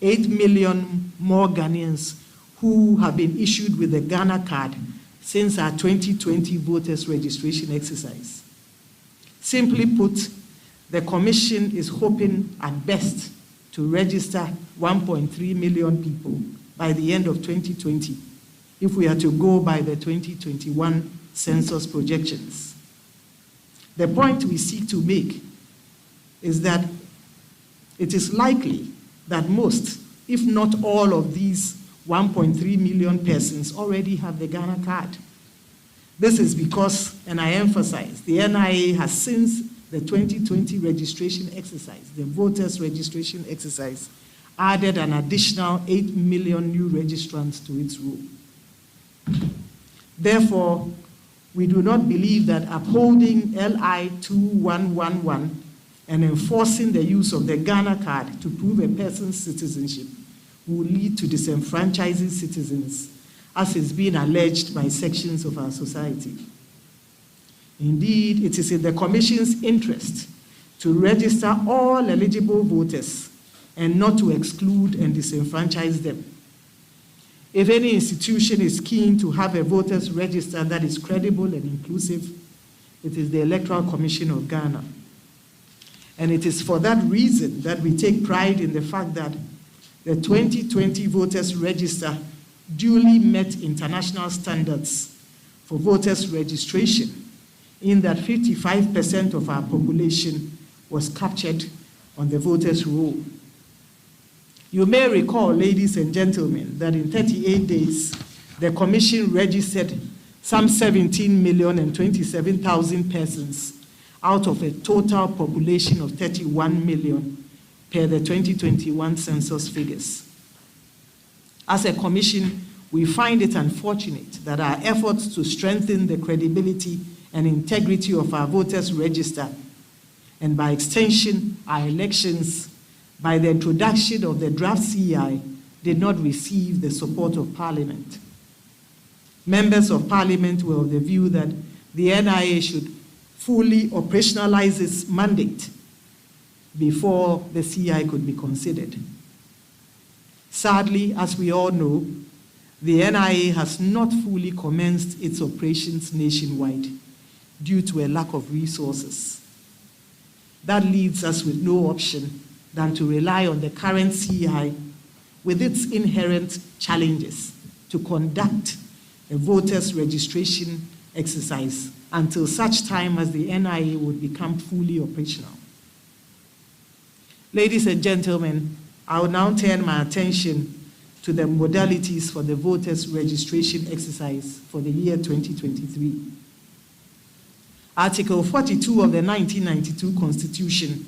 8 million more Ghanaians who have been issued with the Ghana card since our 2020 voters registration exercise. Simply put, the Commission is hoping at best to register 1.3 million people by the end of 2020, if we are to go by the 2021 census projections. The point we seek to make is that it is likely that most, if not all of these 1.3 million persons already have the Ghana card. This is because, and I emphasize, the NIA has since the 2020 registration exercise, the voters registration exercise, added an additional 8 million new registrants to its roll. Therefore, we do not believe that upholding LI 2111 and enforcing the use of the Ghana card to prove a person's citizenship will lead to disenfranchising citizens, as is being alleged by sections of our society. Indeed, it is in the Commission's interest to register all eligible voters and not to exclude and disenfranchise them. If any institution is keen to have a voters register that is credible and inclusive, it is the Electoral Commission of Ghana. And it is for that reason that we take pride in the fact that the 2020 voters register duly met international standards for voters registration, in that 55% of our population was captured on the voters roll. You may recall, ladies and gentlemen, that in 38 days, the Commission registered some 17,027,000 persons out of a total population of 31 million per the 2021 census figures. As a Commission, we find it unfortunate that our efforts to strengthen the credibility and integrity of our voters register, and by extension, our elections, by the introduction of the draft CI, did not receive the support of Parliament. Members of Parliament were of the view that the NIA should fully operationalize its mandate before the CI could be considered. Sadly, as we all know, the NIA has not fully commenced its operations nationwide due to a lack of resources. That leaves us with no option than to rely on the current CI with its inherent challenges to conduct a voters registration exercise until such time as the NIA would become fully operational. Ladies and gentlemen, I will now turn my attention to the modalities for the voters registration exercise for the year 2023. Article 42 of the 1992 Constitution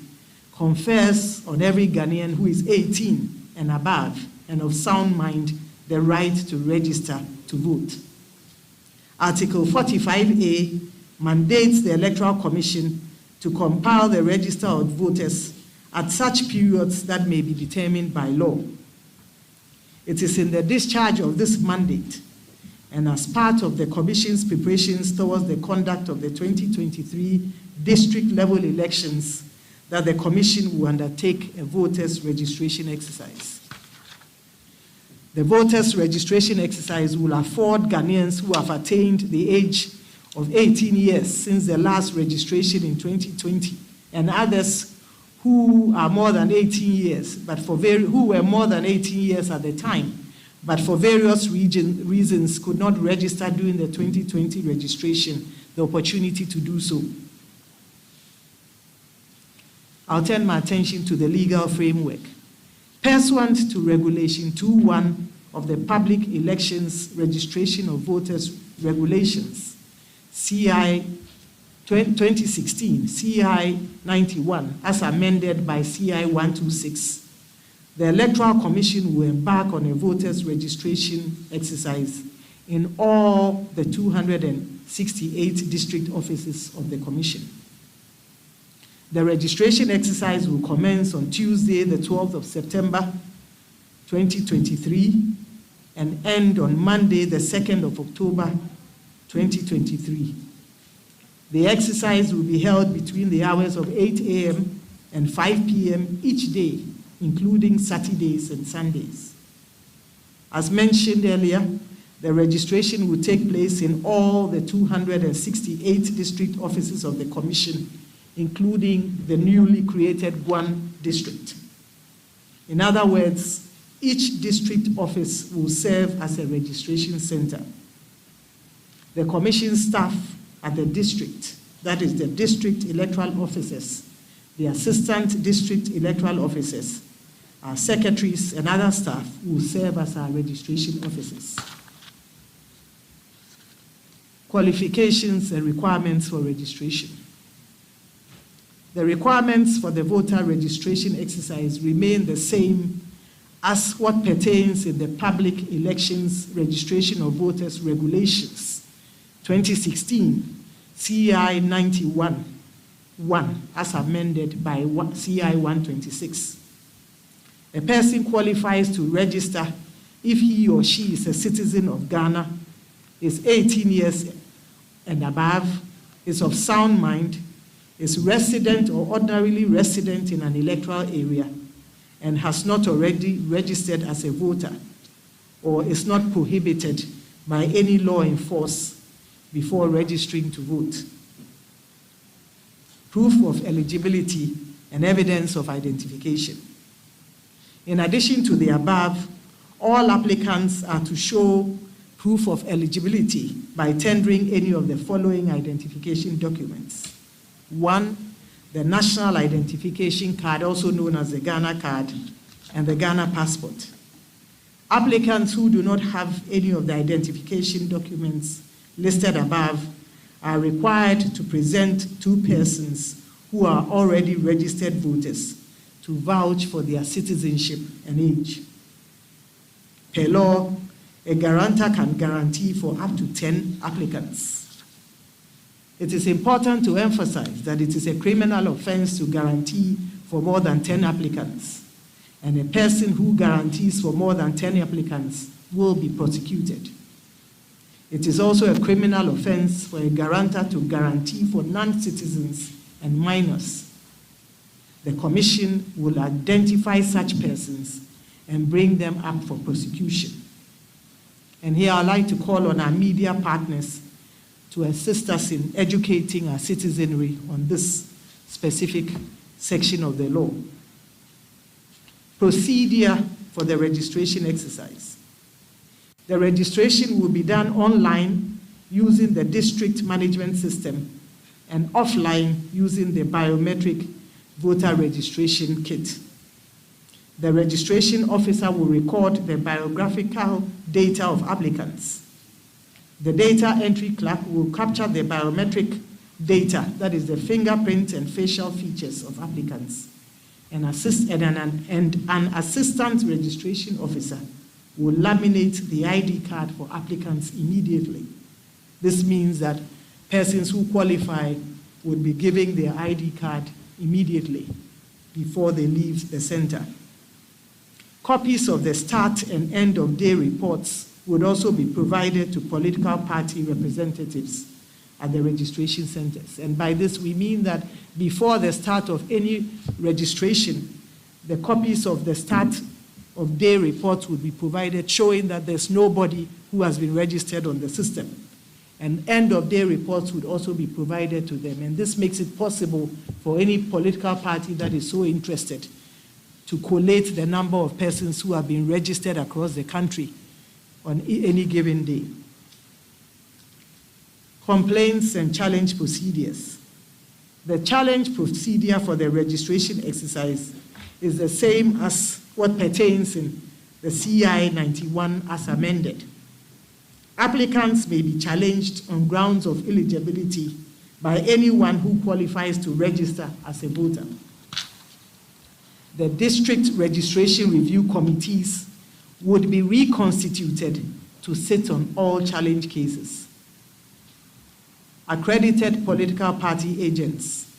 confers on every Ghanaian who is 18 and above and of sound mind the right to register to vote. Article 45A mandates the Electoral Commission to compile the register of voters at such periods that may be determined by law. It is in the discharge of this mandate and as part of the Commission's preparations towards the conduct of the 2023 district-level elections that the Commission will undertake a voters registration exercise. The voters registration exercise will afford Ghanaians who have attained the age of 18 years since the last registration in 2020 and others who are more than 18 years, but who were more than 18 years at the time, but for various reasons could not register during the 2020 registration, the opportunity to do so. I'll turn my attention to the legal framework. Pursuant to Regulation 2.1 of the Public Elections Registration of Voters Regulations, CI 2016, CI 91, as amended by CI 126, the Electoral Commission will embark on a voters registration exercise in all the 268 district offices of the Commission. The registration exercise will commence on Tuesday, the 12th of September, 2023, and end on Monday, the 2nd of October, 2023. The exercise will be held between the hours of 8 a.m. and 5 p.m. each day, including Saturdays and Sundays. As mentioned earlier, the registration will take place in all the 268 district offices of the Commission, including the newly created Guan district. In other words, each district office will serve as a registration center. The Commission staff at the district, that is the district electoral officers, the assistant district electoral officers, our secretaries and other staff will serve as our registration officers. Qualifications and requirements for registration. The requirements for the voter registration exercise remain the same as what pertains in the Public Elections Registration of Voters Regulations 2016, CI 91-1, as amended by CI 126. A person qualifies to register if he or she is a citizen of Ghana, is 18 years and above, is of sound mind, is resident or ordinarily resident in an electoral area, and has not already registered as a voter, or is not prohibited by any law in force before registering to vote. Proof of eligibility and evidence of identification. In addition to the above, all applicants are to show proof of eligibility by tendering any of the following identification documents. 1, the National Identification Card, also known as the Ghana Card, and the Ghana Passport. Applicants who do not have any of the identification documents listed above are required to present 2 persons who are already registered voters to vouch for their citizenship and age. Per law, a guarantor can guarantee for up to 10 applicants. It is important to emphasize that it is a criminal offense to guarantee for more than 10 applicants, and a person who guarantees for more than 10 applicants will be prosecuted. It is also a criminal offense for a guarantor to guarantee for non-citizens and minors. The Commission will identify such persons and bring them up for prosecution. And here I'd like to call on our media partners to assist us in educating our citizenry on this specific section of the law. Procedure for the registration exercise. The registration will be done online using the district management system and offline using the biometric voter registration kit. The registration officer will record the biographical data of applicants. The data entry clerk will capture the biometric data, that is the fingerprint and facial features of applicants, and an assistant registration officer will laminate the ID card for applicants immediately. This means that persons who qualify would be giving their ID card immediately before they leave the center. Copies of the start and end of day reports would also be provided to political party representatives at the registration centers. And by this, we mean that before the start of any registration, the copies of the start of day reports would be provided showing that there's nobody who has been registered on the system. And end of day reports would also be provided to them. And this makes it possible for any political party that is so interested to collate the number of persons who have been registered across the country on any given day. Complaints and challenge procedures. The challenge procedure for the registration exercise is the same as what pertains in the CI 91 as amended. Applicants may be challenged on grounds of eligibility by anyone who qualifies to register as a voter. The district registration review committees would be reconstituted to sit on all challenge cases. Accredited political party agents.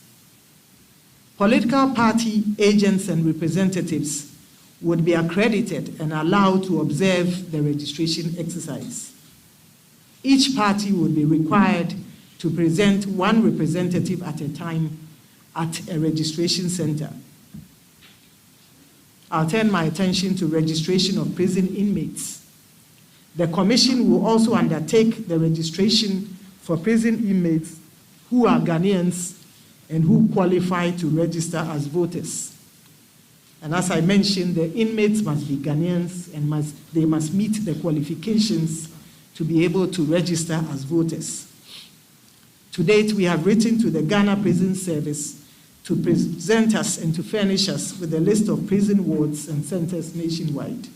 Political party agents and representatives would be accredited and allowed to observe the registration exercise. Each party would be required to present one representative at a time at a registration center. I'll turn my attention to registration of prison inmates. The Commission will also undertake the registration for prison inmates who are Ghanaians and who qualify to register as voters. And as I mentioned, the inmates must be Ghanaians and they must meet the qualifications to be able to register as voters. To date, we have written to the Ghana Prison Service to present us and to furnish us with a list of prison wards and centers nationwide.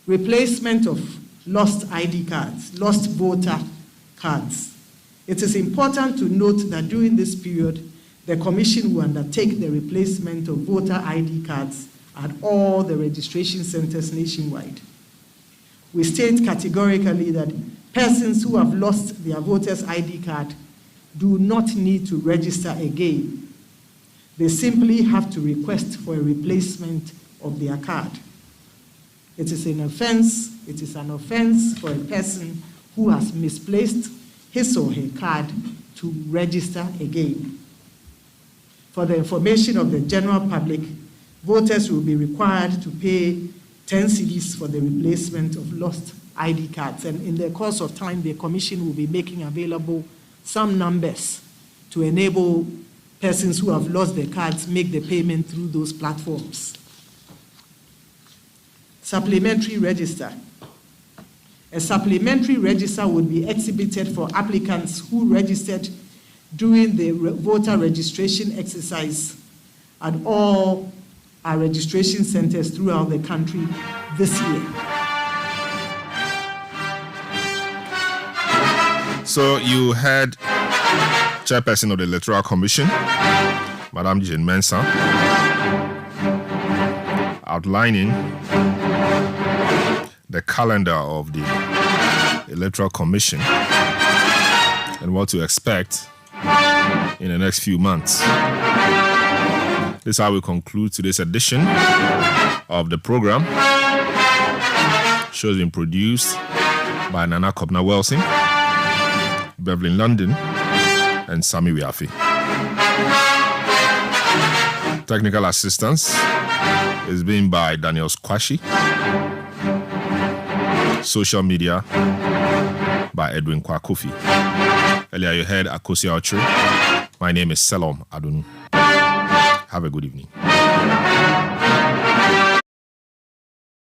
Replacement of lost ID cards, lost voter cards. It is important to note that during this period, the Commission will undertake the replacement of voter ID cards at all the registration centers nationwide. We state categorically that persons who have lost their voter's ID card do not need to register again. They simply have to request for a replacement of their card. It is an offense for a person who has misplaced his or her card to register again. For the information of the general public, voters will be required to pay 10 cedis for the replacement of lost ID cards. And in the course of time, the Commission will be making available some numbers to enable persons who have lost their cards make the payment through those platforms. Supplementary register. A supplementary register would be exhibited for applicants who registered during the voter registration exercise at all our registration centers throughout the country this year. So you heard Chairperson of the Electoral Commission, Madam Jane Mensah, outlining the calendar of the Electoral Commission and what to expect in the next few months. This is how we conclude today's edition of the program. Show has been produced by Nana Kobna-Welsing, Beverly London, and Sami Wiafi. Technical assistance is being by Daniel Squashi. Social media by Edwin Kwakofi. Earlier you heard Akosi Autry. My name is Selom Adunu. Have a good evening.